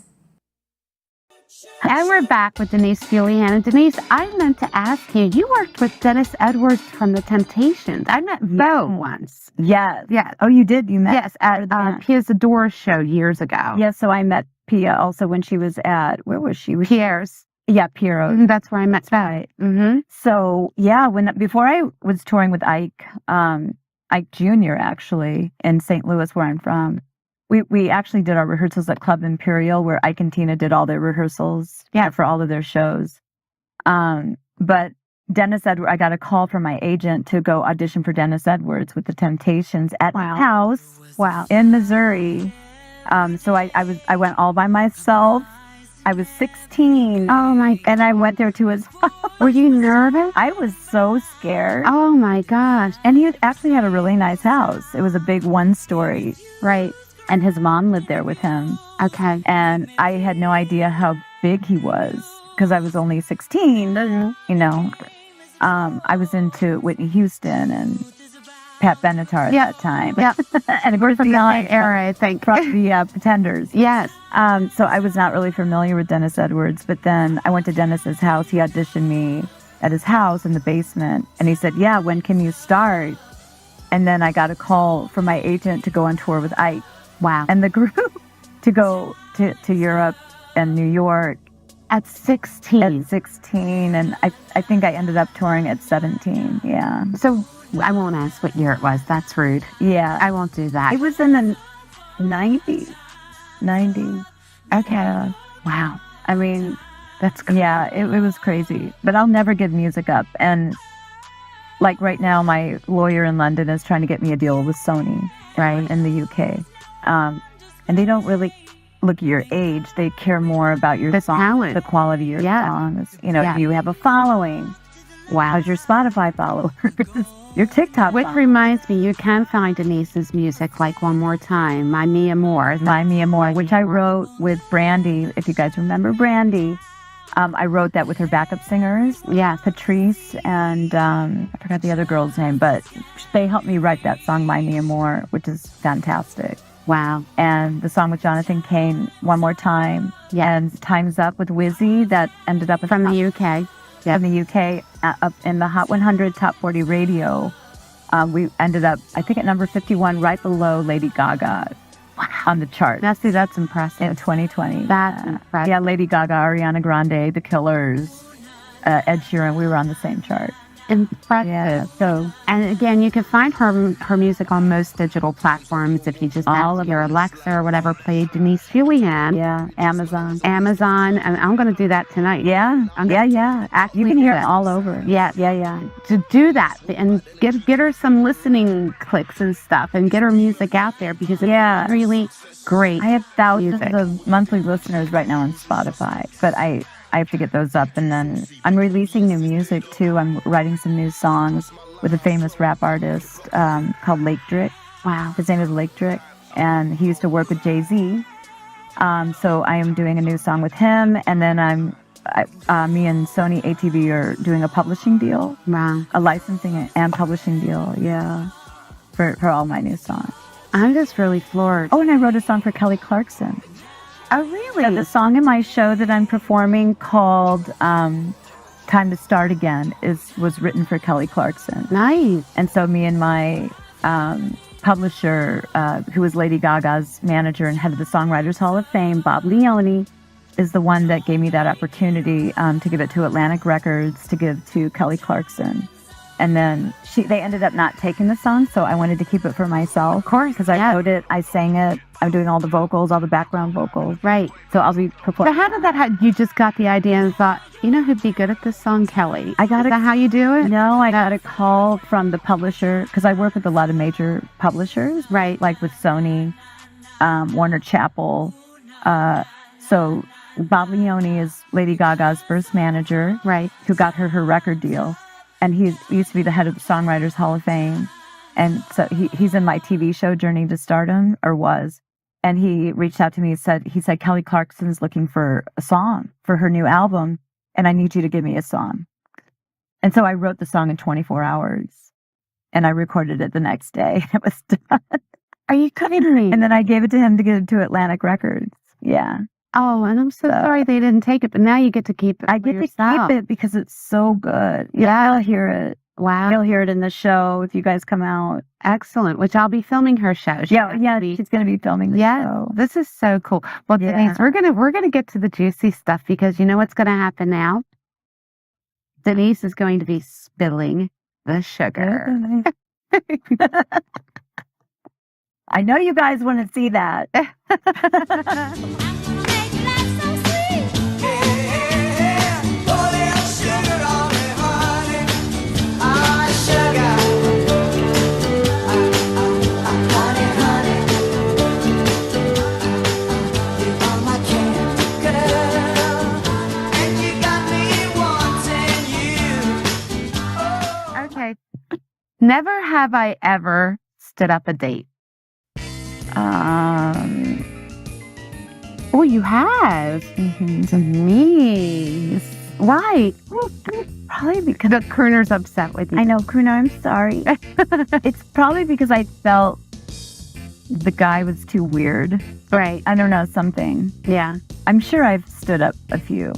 Speaker 3: And we're back with Denise Fuleihan. And Denise, I meant to ask you, you worked with Dennis Edwards from The Temptations. I met Bo once.
Speaker 4: Yes.
Speaker 3: Yeah.
Speaker 4: Oh, you did? You met?
Speaker 3: Yes, at Pia's The Doors show years ago.
Speaker 4: Yes, so I met Pia also when she was at, where was she?
Speaker 3: Pierre's.
Speaker 4: Yeah, Piero.
Speaker 3: That's where I met Bo.
Speaker 4: Right.
Speaker 3: Mm-hmm.
Speaker 4: So, yeah, before I was touring with Ike Jr., actually, in St. Louis, where I'm from, we actually did our rehearsals at Club Imperial, where Ike and Tina did all their rehearsals for all of their shows. But Dennis Edwards, I got a call from my agent to go audition for Dennis Edwards with The Temptations at his house in Missouri. So I went all by myself. I was 16.
Speaker 3: Oh my God.
Speaker 4: And I went there to his house.
Speaker 3: Were you nervous?
Speaker 4: I was so scared.
Speaker 3: Oh my gosh.
Speaker 4: And he actually had a really nice house. It was a big one-story.
Speaker 3: Right.
Speaker 4: And his mom lived there with him.
Speaker 3: Okay.
Speaker 4: And I had no idea how big he was because I was only 16. You know, I was into Whitney Houston and Pat Benatar at that time.
Speaker 3: Yeah.
Speaker 4: And of course,
Speaker 3: from that era, I think.
Speaker 4: The Pretenders.
Speaker 3: Yes.
Speaker 4: So I was not really familiar with Dennis Edwards, but then I went to Dennis's house. He auditioned me at his house in the basement, and he said, "Yeah, when can you start?" And then I got a call from my agent to go on tour with Ike.
Speaker 3: Wow.
Speaker 4: And the group to go to Europe and New York.
Speaker 3: At 16.
Speaker 4: At 16, and I think I ended up touring at 17. Yeah.
Speaker 3: So I won't ask what year it was. That's rude.
Speaker 4: Yeah.
Speaker 3: I won't do that.
Speaker 4: It was in the 90s. 90s.
Speaker 3: Okay.
Speaker 4: Yeah.
Speaker 3: Wow.
Speaker 4: I mean,
Speaker 3: That's cool.
Speaker 4: yeah, it was crazy. But I'll never give music up. And like right now, my lawyer in London is trying to get me a deal with Sony,
Speaker 3: Right.
Speaker 4: in the UK. And they don't really look at your age. They care more about your
Speaker 3: The
Speaker 4: song,
Speaker 3: talent.
Speaker 4: the quality of your
Speaker 3: Yeah.
Speaker 4: songs. You know,
Speaker 3: Yeah.
Speaker 4: do you have a following?
Speaker 3: Wow.
Speaker 4: How's your Spotify followers? Your TikTok
Speaker 3: Which
Speaker 4: followers?
Speaker 3: reminds me, you can find Denise's music like one more time, My Mia More.
Speaker 4: My Mia More, which I wrote with Brandy. If you guys remember Brandy, I wrote that with her backup singers,
Speaker 3: Yeah.
Speaker 4: Patrice and I forgot the other girl's name, but they helped me write that song, My Mia More, which is fantastic.
Speaker 3: Wow.
Speaker 4: And the song with Jonathan Cain, One More Time,
Speaker 3: Yeah.
Speaker 4: and Time's Up with Wizzy, that ended up
Speaker 3: From the UK. Yeah.
Speaker 4: from the UK, up in the Hot 100 Top 40 radio. We ended up, I think, at number 51, right below Lady Gaga on the chart
Speaker 3: Now, see, that's impressive.
Speaker 4: in 2020.
Speaker 3: That's impressive.
Speaker 4: Yeah, Lady Gaga, Ariana Grande, The Killers, Ed Sheeran, we were on the same chart.
Speaker 3: Impressive.
Speaker 4: Yeah, so
Speaker 3: And again, you can find her music on most digital platforms. If you just
Speaker 4: All
Speaker 3: ask
Speaker 4: of
Speaker 3: your
Speaker 4: them.
Speaker 3: Alexa or whatever, play Denise Fuleihan,
Speaker 4: yeah, Amazon.
Speaker 3: Amazon, and I'm going to do that tonight.
Speaker 4: Yeah,
Speaker 3: I'm
Speaker 4: yeah,
Speaker 3: gonna
Speaker 4: yeah.
Speaker 3: actually
Speaker 4: You can
Speaker 3: do
Speaker 4: hear
Speaker 3: that.
Speaker 4: it all over.
Speaker 3: Yeah.
Speaker 4: Yeah, yeah.
Speaker 3: To do that and get her some listening clicks and stuff and get her music out there because it's
Speaker 4: Yeah.
Speaker 3: really great.
Speaker 4: I have thousands
Speaker 3: Music.
Speaker 4: of monthly listeners right now on Spotify, but I have to get those up. And then I'm releasing new music too. I'm writing some new songs with a famous rap artist called Lake Drick.
Speaker 3: Wow.
Speaker 4: His name is Lake Drick, and he used to work with Jay-Z. So I am doing a new song with him, and then me and Sony ATV are doing a publishing deal,
Speaker 3: Wow.
Speaker 4: a licensing and publishing deal, yeah, for all my new songs.
Speaker 3: I'm just really floored.
Speaker 4: Oh, and I wrote a song for Kelly Clarkson.
Speaker 3: Oh, really?
Speaker 4: So the song in my show that I'm performing called "Time to Start Again" was written for Kelly Clarkson.
Speaker 3: Nice.
Speaker 4: And so me and my publisher, who was Lady Gaga's manager and head of the Songwriters Hall of Fame, Bob Leone, is the one that gave me that opportunity to give it to Atlantic Records, to give to Kelly Clarkson. And then they ended up not taking the song, so I wanted to keep it for myself.
Speaker 3: Of course.
Speaker 4: Because I
Speaker 3: yeah.
Speaker 4: wrote it, I sang it, I'm doing all the vocals, all the background vocals.
Speaker 3: Right.
Speaker 4: So I'll be
Speaker 3: So
Speaker 4: performing.
Speaker 3: how did that happen? You just got the idea and thought, you know who'd be good at this song? Kelly.
Speaker 4: I got
Speaker 3: Is that how you do it?
Speaker 4: No, I got a call from the publisher, because I work with a lot of major publishers,
Speaker 3: Right.
Speaker 4: like with Sony, Warner Chappell. So Bob Leone is Lady Gaga's first manager,
Speaker 3: Right.
Speaker 4: who got her record deal. And he used to be the head of the Songwriters Hall of Fame. And so he's in my TV show, Journey to Stardom, or was. And he reached out to me and he said, Kelly Clarkson's looking for a song for her new album, and I need you to give me a song. And so I wrote the song in 24 hours, and I recorded it the next day. It was done.
Speaker 3: Are you kidding me?
Speaker 4: And then I gave it to him to give it to Atlantic Records. Yeah.
Speaker 3: Oh, and I'm so sorry they didn't take it, but now you get to keep it.
Speaker 4: I
Speaker 3: for
Speaker 4: get to
Speaker 3: yourself.
Speaker 4: keep it because it's so good.
Speaker 3: Yeah.
Speaker 4: You'll hear it.
Speaker 3: Wow.
Speaker 4: You'll hear it in the show if you guys come out.
Speaker 3: Excellent. Which I'll be filming her show. She's
Speaker 4: Yeah,
Speaker 3: actually-
Speaker 4: she's going to be filming the
Speaker 3: Yeah,
Speaker 4: show.
Speaker 3: this is so cool. Well,
Speaker 4: Yeah.
Speaker 3: Denise, we're gonna get to the juicy stuff because you know what's gonna happen now. Denise is going to be spilling the sugar.
Speaker 4: I know you guys want to see that.
Speaker 3: Okay. Never have I ever stood up a date. Oh, you have. Denise. Why?
Speaker 4: Probably because
Speaker 3: The crooner's upset with you.
Speaker 4: I know, Kuna, I'm sorry. It's probably because I felt the guy was too weird.
Speaker 3: Right.
Speaker 4: I don't know, something.
Speaker 3: Yeah.
Speaker 4: I'm sure I've stood up a few.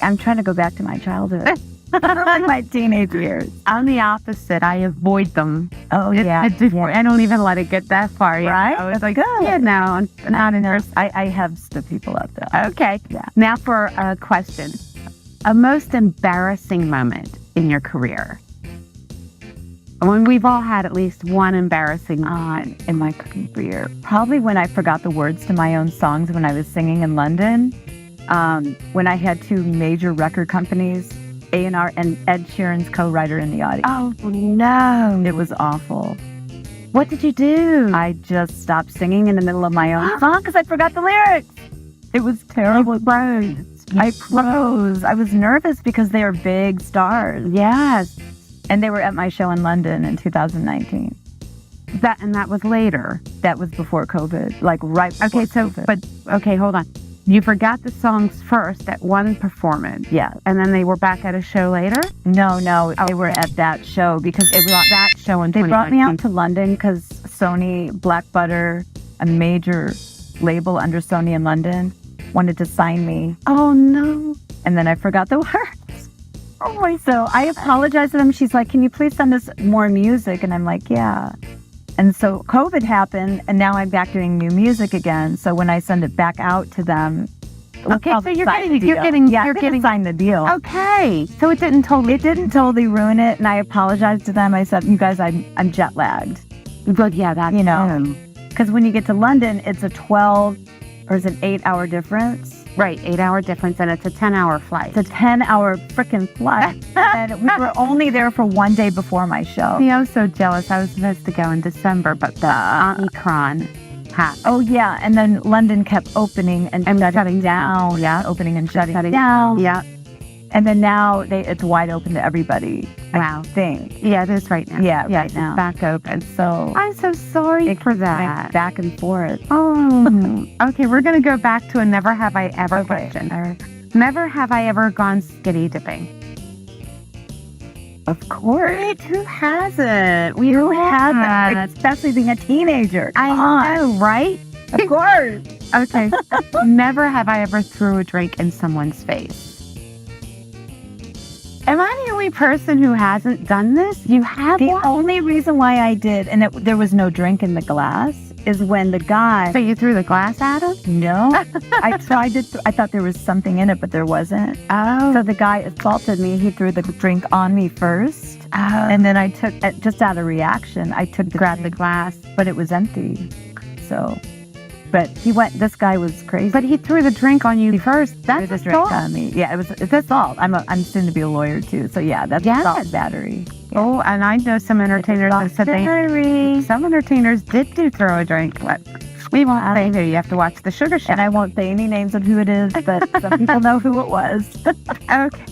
Speaker 4: I'm trying to go back to my childhood. Like my teenage years.
Speaker 3: I'm the opposite. I avoid them.
Speaker 4: Oh, yeah.
Speaker 3: I don't even let it get that far. Yet.
Speaker 4: Right?
Speaker 3: I was like,
Speaker 4: Good.
Speaker 3: yeah, no, I'm not interested.
Speaker 4: I have stood people up, though.
Speaker 3: Okay.
Speaker 4: Yeah.
Speaker 3: Now for a question. A most embarrassing moment in your career. I mean, we've all had at least one embarrassing moment.
Speaker 4: In my career. Probably when I forgot the words to my own songs when I was singing in London. when I had two major record companies, A&R and Ed Sheeran's co-writer in the audience.
Speaker 3: Oh, no.
Speaker 4: It was awful.
Speaker 3: What did you do?
Speaker 4: I just stopped singing in the middle of my own song because I forgot the lyrics. It was terrible. I froze. I was nervous because they were big stars.
Speaker 3: Yes.
Speaker 4: And they were at my show in London in 2019.
Speaker 3: That was later.
Speaker 4: That was before COVID, like right before COVID.
Speaker 3: Okay, hold on. You forgot the songs first at one performance.
Speaker 4: Yeah.
Speaker 3: And then they were back at a show later?
Speaker 4: No, they were at that show because
Speaker 3: It was that show in
Speaker 4: they brought me
Speaker 3: 2019.
Speaker 4: out to London because Sony, Black Butter, a major label under Sony in London, wanted to sign me.
Speaker 3: Oh, no.
Speaker 4: And then I forgot the words. Oh my! So I apologized to them. She's like, "Can you please send us more music?" And I'm like, "Yeah." And so COVID happened, and now I'm back doing new music again. So when I send it back out to them,
Speaker 3: Okay, so you're getting
Speaker 4: signed the deal.
Speaker 3: Okay, so it didn't totally
Speaker 4: ruin it, and I apologized to them. I said, "You guys, I'm jet lagged."
Speaker 3: But yeah, that's
Speaker 4: because when you get to London, it's a 12 or is it 8-hour difference?
Speaker 3: right, 8-hour difference, and it's a 10-hour flight.
Speaker 4: It's a 10-hour freaking flight, and we were only there for one day before my show.
Speaker 3: See, I was so jealous. I was supposed to go in December, but the Omicron happened.
Speaker 4: Oh yeah, and then London kept opening and shutting down.
Speaker 3: Yeah,
Speaker 4: opening and shutting down.
Speaker 3: Yeah.
Speaker 4: And then now it's wide open to everybody.
Speaker 3: Wow.
Speaker 4: I think.
Speaker 3: Yeah, it is right now.
Speaker 4: Yeah, right
Speaker 3: it's
Speaker 4: now.
Speaker 3: back open.
Speaker 4: So
Speaker 3: I'm so sorry for that.
Speaker 4: Back and forth.
Speaker 3: Oh, okay. We're going to go back to a never have I ever question. Never have I ever gone skinny dipping.
Speaker 4: Of course.
Speaker 3: Wait, who hasn't?
Speaker 4: Who hasn't? Especially being a teenager.
Speaker 3: I know, right?
Speaker 4: Of course.
Speaker 3: Okay. Never have I ever threw a drink in someone's face. Am I the only person who hasn't done this? You have
Speaker 4: The
Speaker 3: one?
Speaker 4: only reason why I did, and there was no drink in the glass, is when the guy...
Speaker 3: So you threw the glass at him?
Speaker 4: No. I tried to... I thought there was something in it, but there wasn't.
Speaker 3: Oh.
Speaker 4: So the guy assaulted me. He threw the drink on me first.
Speaker 3: Oh.
Speaker 4: And then I took, just out of reaction, I took
Speaker 3: Grabbed the glass.
Speaker 4: but it was empty. So... But this guy was crazy.
Speaker 3: But he threw the drink on you first. That's
Speaker 4: a drink on me. Yeah, it's assault. I'm soon to be a lawyer too. So yeah, that's assault battery. Yeah.
Speaker 3: Oh, and I know some entertainers that said some entertainers did throw a drink. But we won't say who. You have to watch the Sugar Shack.
Speaker 4: And I won't say any names of who it is, but some people know who it was.
Speaker 3: Okay.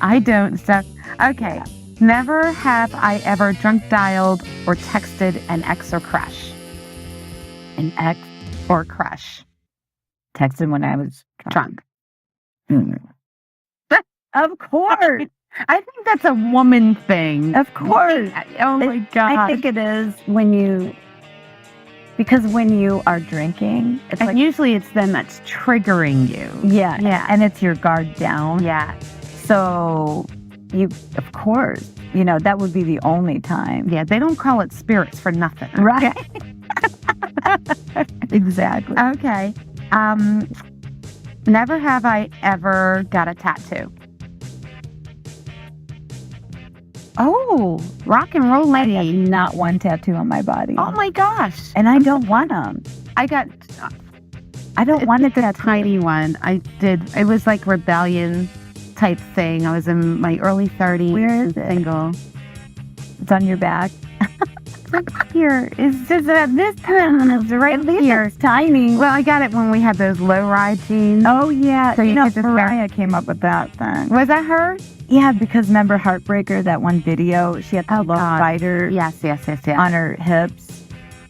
Speaker 3: I don't. So okay. Never have I ever drunk dialed or texted an ex or crush. An ex or crush.
Speaker 4: Texted when I was
Speaker 3: Drunk.
Speaker 4: Of course.
Speaker 3: I think that's a woman thing.
Speaker 4: Of course.
Speaker 3: Oh my God.
Speaker 4: I think it is because when you are drinking, it's
Speaker 3: and
Speaker 4: like,
Speaker 3: usually it's them that's triggering you.
Speaker 4: yeah.
Speaker 3: Yeah.
Speaker 4: And it's your guard down.
Speaker 3: Yeah.
Speaker 4: So of course, that would be the only time.
Speaker 3: Yeah. They don't call it spirits for nothing.
Speaker 4: Right. Exactly.
Speaker 3: Okay. Never have I ever got a tattoo. Oh, rock and roll
Speaker 4: I
Speaker 3: lady.
Speaker 4: have not one tattoo on my body.
Speaker 3: Oh my gosh.
Speaker 4: And I don't want them.
Speaker 3: I
Speaker 4: don't want it
Speaker 3: a tiny one. I did. It was like rebellion type thing. I was in my early 30s.
Speaker 4: Where is it?
Speaker 3: Single.
Speaker 4: It's on your back.
Speaker 3: Here is just this time is right here.
Speaker 4: It's tiny.
Speaker 3: Well, I got it when we had those low ride jeans.
Speaker 4: Oh yeah.
Speaker 3: So you could just
Speaker 4: Mariah came up with that thing.
Speaker 3: Was that her?
Speaker 4: Yeah, because remember Heartbreaker, that one video? She had the low rider
Speaker 3: Yes.
Speaker 4: on her hips.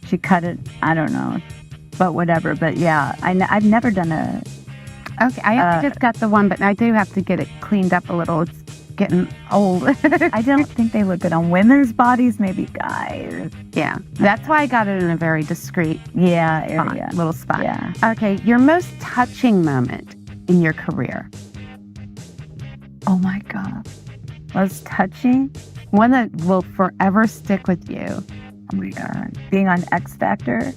Speaker 4: She cut it. I don't know, but whatever. But yeah, I've never done a.
Speaker 3: Okay, I just got the one, but I do have to get it cleaned up a little. It's getting old.
Speaker 4: I don't think they look good on women's bodies, maybe guys.
Speaker 3: Yeah, that's why I got it in a very discreet
Speaker 4: area.
Speaker 3: Little spot.
Speaker 4: Yeah.
Speaker 3: Okay, your most touching moment in your career.
Speaker 4: Oh my God. Most touching?
Speaker 3: One that will forever stick with you.
Speaker 4: Oh my God. Being on X Factor.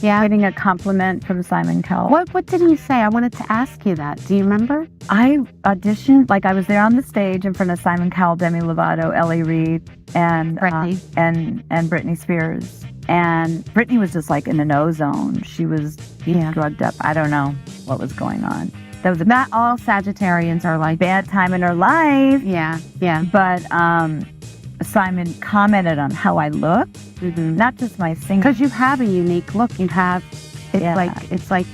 Speaker 3: Yeah.
Speaker 4: Getting a compliment from Simon Cowell.
Speaker 3: What did he say? I wanted to ask you that. Do you remember?
Speaker 4: I auditioned, I was there on the stage in front of Simon Cowell, Demi Lovato, Ellie Reed, and
Speaker 3: Britney.
Speaker 4: And Britney Spears. And Britney was just in a no zone. She was drugged up. I don't know. what was going on. That was a
Speaker 3: Not all Sagittarians are like
Speaker 4: bad time in her life.
Speaker 3: Yeah, yeah.
Speaker 4: But Simon commented on how I look, not just my singing.
Speaker 3: Because you have a unique look. You have,
Speaker 4: Yeah.
Speaker 3: it's like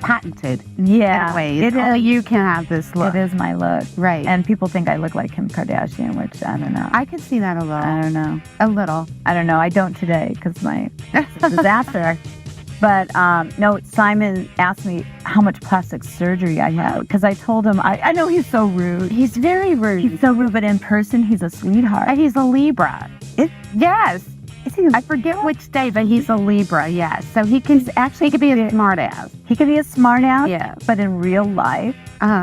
Speaker 3: patented.
Speaker 4: Yeah,
Speaker 3: In a way.
Speaker 4: it
Speaker 3: Only
Speaker 4: is.
Speaker 3: you can have this look.
Speaker 4: It is my look.
Speaker 3: Right.
Speaker 4: And people think I look like Kim Kardashian, which I don't know.
Speaker 3: I can see that a little.
Speaker 4: I don't know.
Speaker 3: A little.
Speaker 4: I don't know. I don't today because my it's a disaster. But no, Simon asked me how much plastic surgery I had because I told him, I know he's so rude.
Speaker 3: He's very rude.
Speaker 4: He's so rude, but in person, he's a sweetheart.
Speaker 3: And he's a Libra. Yes.
Speaker 4: Is he?
Speaker 3: I forget which day, but he's a Libra, yes. So he can he could be a smart ass.
Speaker 4: He could be a smart ass,
Speaker 3: Yeah.
Speaker 4: but in real life,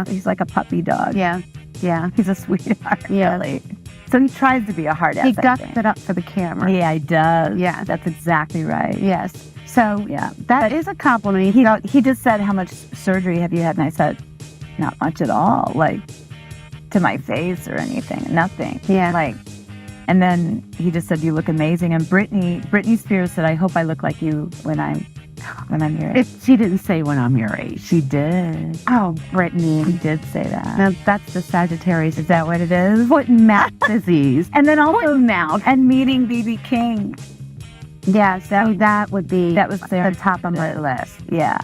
Speaker 4: he's like a puppy dog.
Speaker 3: Yeah. Yeah.
Speaker 4: He's a sweetheart,
Speaker 3: Yeah.
Speaker 4: really. So he tries to be a hard ass.
Speaker 3: He
Speaker 4: I
Speaker 3: guts
Speaker 4: think.
Speaker 3: it up for the camera.
Speaker 4: Yeah, he does.
Speaker 3: Yeah.
Speaker 4: That's exactly right.
Speaker 3: Yes. So
Speaker 4: Yeah.
Speaker 3: that is a compliment.
Speaker 4: He just said, how much surgery have you had? And I said, not much at all. Like, to my face or anything. Nothing.
Speaker 3: Yeah.
Speaker 4: Like, and then he just said, you look amazing. And Britney Spears said, I hope I look like you when I'm your age.
Speaker 3: She didn't say when I'm your age.
Speaker 4: She did.
Speaker 3: Oh, Brittany.
Speaker 4: She did say that.
Speaker 3: Now, that's the Sagittarius.
Speaker 4: Is that what it is?
Speaker 3: Foot and mouth disease.
Speaker 4: And then also,
Speaker 3: Foot and mouth.
Speaker 4: and meeting B.B. King.
Speaker 3: Yes, that would be
Speaker 4: That was
Speaker 3: the top of my list.
Speaker 4: Yeah.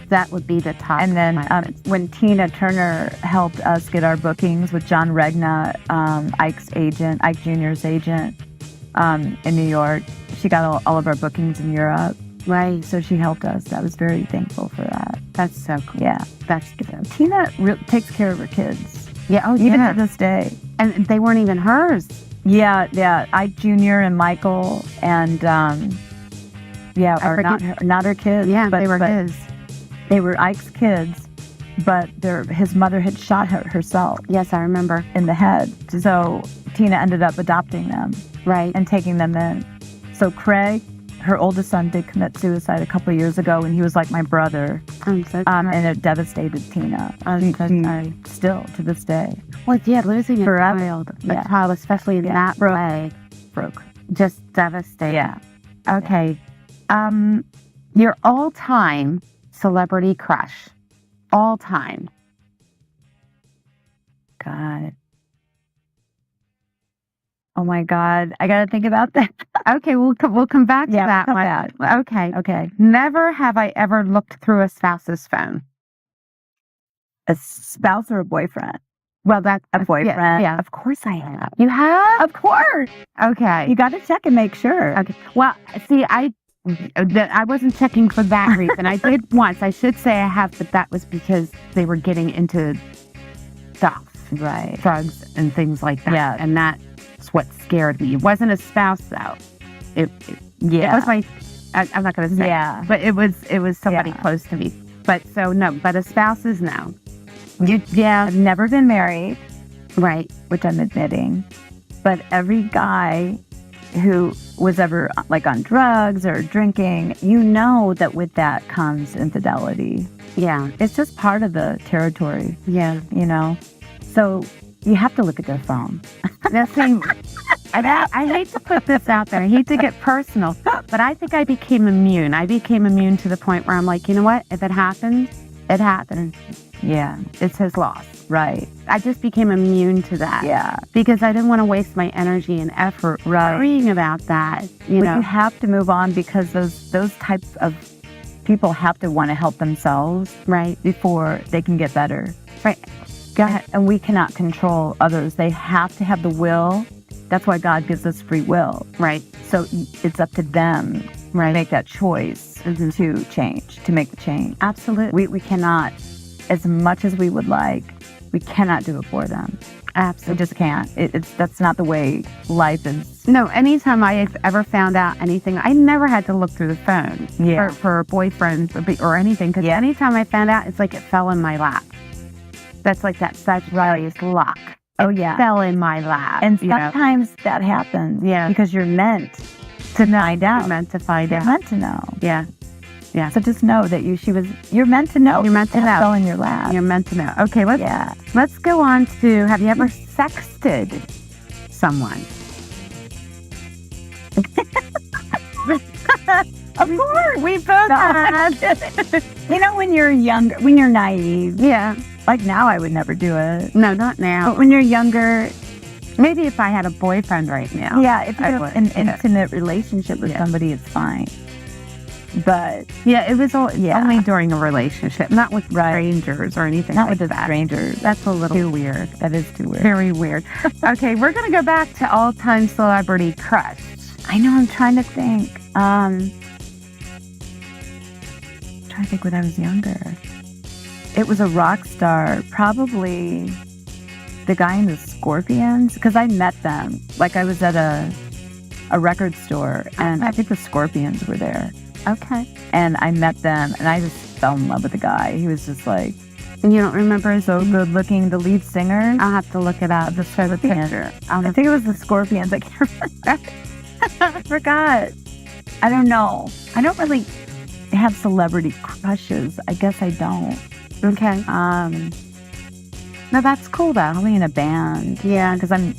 Speaker 3: That would be the top.
Speaker 4: And then
Speaker 3: of my list.
Speaker 4: when Tina Turner helped us get our bookings with John Regna, Ike Jr.'s agent in New York, she got all of our bookings in Europe.
Speaker 3: Right.
Speaker 4: So she helped us. I was very thankful for that.
Speaker 3: That's so cool.
Speaker 4: Yeah.
Speaker 3: That's good.
Speaker 4: Tina takes care of her kids.
Speaker 3: Yeah. Oh,
Speaker 4: Even
Speaker 3: yeah.
Speaker 4: to this day.
Speaker 3: And they weren't even hers.
Speaker 4: Yeah. Ike Jr. and Michael and not her kids.
Speaker 3: Yeah,
Speaker 4: but
Speaker 3: they were his.
Speaker 4: They were Ike's kids, but his mother had shot herself
Speaker 3: Yes, I remember.
Speaker 4: in the head. So Tina ended up adopting them
Speaker 3: Right.
Speaker 4: and taking them in. So Craig, her oldest son, did commit suicide a couple of years ago, and he was like my brother.
Speaker 3: I'm so sorry.
Speaker 4: And it devastated Tina.
Speaker 3: I'm so
Speaker 4: She-
Speaker 3: sorry.
Speaker 4: Still to this day.
Speaker 3: Well, yeah, losing
Speaker 4: Forever.
Speaker 3: a child, especially in that way,
Speaker 4: Broke.
Speaker 3: just devastating.
Speaker 4: Yeah.
Speaker 3: Okay. Your all-time celebrity crush. All time.
Speaker 4: God. Oh my God. I got to think about that.
Speaker 3: Okay, we'll come back to that
Speaker 4: come
Speaker 3: one.
Speaker 4: back.
Speaker 3: Okay.
Speaker 4: Okay.
Speaker 3: Never have I ever looked through a spouse's phone.
Speaker 4: A spouse or a boyfriend?
Speaker 3: Well, that's
Speaker 4: A boyfriend.
Speaker 3: Yeah.
Speaker 4: Of course I have.
Speaker 3: You have?
Speaker 4: Of course.
Speaker 3: Okay.
Speaker 4: You got to check and make sure.
Speaker 3: Okay. Well, see, I wasn't checking for that reason. I did once. I should say I have, but that was because they were getting into stuff,
Speaker 4: Right.
Speaker 3: drugs and things like that.
Speaker 4: Yeah.
Speaker 3: And that's what scared me. It wasn't a spouse though. It was my. I'm not going to say.
Speaker 4: Yeah.
Speaker 3: But it was somebody
Speaker 4: Yeah.
Speaker 3: close to me. But so no. But a spouse is no.
Speaker 4: I've never been married,
Speaker 3: Right.
Speaker 4: which I'm admitting, but every guy who was ever like on drugs or drinking, you know that with that comes infidelity.
Speaker 3: Yeah.
Speaker 4: It's just part of the territory,
Speaker 3: Yeah.
Speaker 4: you know? So you have to look at their phone.
Speaker 3: That thing. I hate to put this out there. I hate to get personal, but I think I became immune. I became immune to the point where I'm like, you know what? If it happened, it happened.
Speaker 4: Yeah.
Speaker 3: It's his loss.
Speaker 4: Right.
Speaker 3: I just became immune to that.
Speaker 4: Yeah.
Speaker 3: Because I didn't want to waste my energy and effort worrying about that. You
Speaker 4: But
Speaker 3: know.
Speaker 4: you have to move on because those types of people have to want to help themselves
Speaker 3: Right.
Speaker 4: before they can get better.
Speaker 3: Right. Go ahead.
Speaker 4: And we cannot control others. They have to have the will. That's why God gives us free will.
Speaker 3: Right.
Speaker 4: So it's up to them to make that choice to change, to make the change.
Speaker 3: Absolutely.
Speaker 4: We cannot, as much as we would like, we cannot do it for them. We
Speaker 3: Absolutely.
Speaker 4: just can't. That's not the way life is.
Speaker 3: No, anytime I have ever found out anything, I never had to look through the phone
Speaker 4: Yeah.
Speaker 3: for boyfriends or anything. Because anytime I found out, it's like it fell in my lap. That's like that Sagittarius luck.
Speaker 4: Oh, yeah.
Speaker 3: Fell in my lap.
Speaker 4: And
Speaker 3: you know?
Speaker 4: sometimes that happens.
Speaker 3: Yeah.
Speaker 4: Because you're meant to find out.
Speaker 3: You're meant to find
Speaker 4: You're
Speaker 3: out.
Speaker 4: meant to know.
Speaker 3: Yeah. Yeah.
Speaker 4: So just know that you're meant to know.
Speaker 3: You're meant to
Speaker 4: It
Speaker 3: know.
Speaker 4: fell in your lap.
Speaker 3: You're meant to know. Okay,
Speaker 4: Yeah.
Speaker 3: let's go on to, have you ever sexted someone?
Speaker 4: Of course. We both have. You know, when you're younger, when you're naive.
Speaker 3: Yeah.
Speaker 4: Like now, I would never do it.
Speaker 3: No, not now.
Speaker 4: But when you're younger,
Speaker 3: Maybe if I had a boyfriend right now.
Speaker 4: yeah, if you
Speaker 3: I
Speaker 4: have
Speaker 3: would,
Speaker 4: an
Speaker 3: yeah.
Speaker 4: intimate relationship with
Speaker 3: Yeah.
Speaker 4: somebody, it's fine. But
Speaker 3: Yeah, it was
Speaker 4: Yeah.
Speaker 3: only during a relationship, not with
Speaker 4: Right.
Speaker 3: strangers or anything
Speaker 4: not
Speaker 3: like
Speaker 4: with a
Speaker 3: that.
Speaker 4: stranger.
Speaker 3: That's a little
Speaker 4: Too
Speaker 3: weird.
Speaker 4: That is too weird.
Speaker 3: Very weird. Okay, we're going to go back to all-time celebrity crush.
Speaker 4: I know. I'm trying to think. Trying to think when I was younger. It was a rock star, probably the guy in the Scorpions, because I met them. Like I was at a record store, and I think the Scorpions were there.
Speaker 3: Okay.
Speaker 4: And I met them, and I just fell in love with the guy. He was just like
Speaker 3: And you don't remember his
Speaker 4: so good looking. The lead singer.
Speaker 3: I'll have to look it up. Just show the picture.
Speaker 4: I think it was the Scorpions. I can't remember. I forgot. I don't know. I don't really have celebrity crushes. I guess I don't.
Speaker 3: Okay.
Speaker 4: No, that's cool though. Only in a band.
Speaker 3: Yeah.
Speaker 4: Because I'm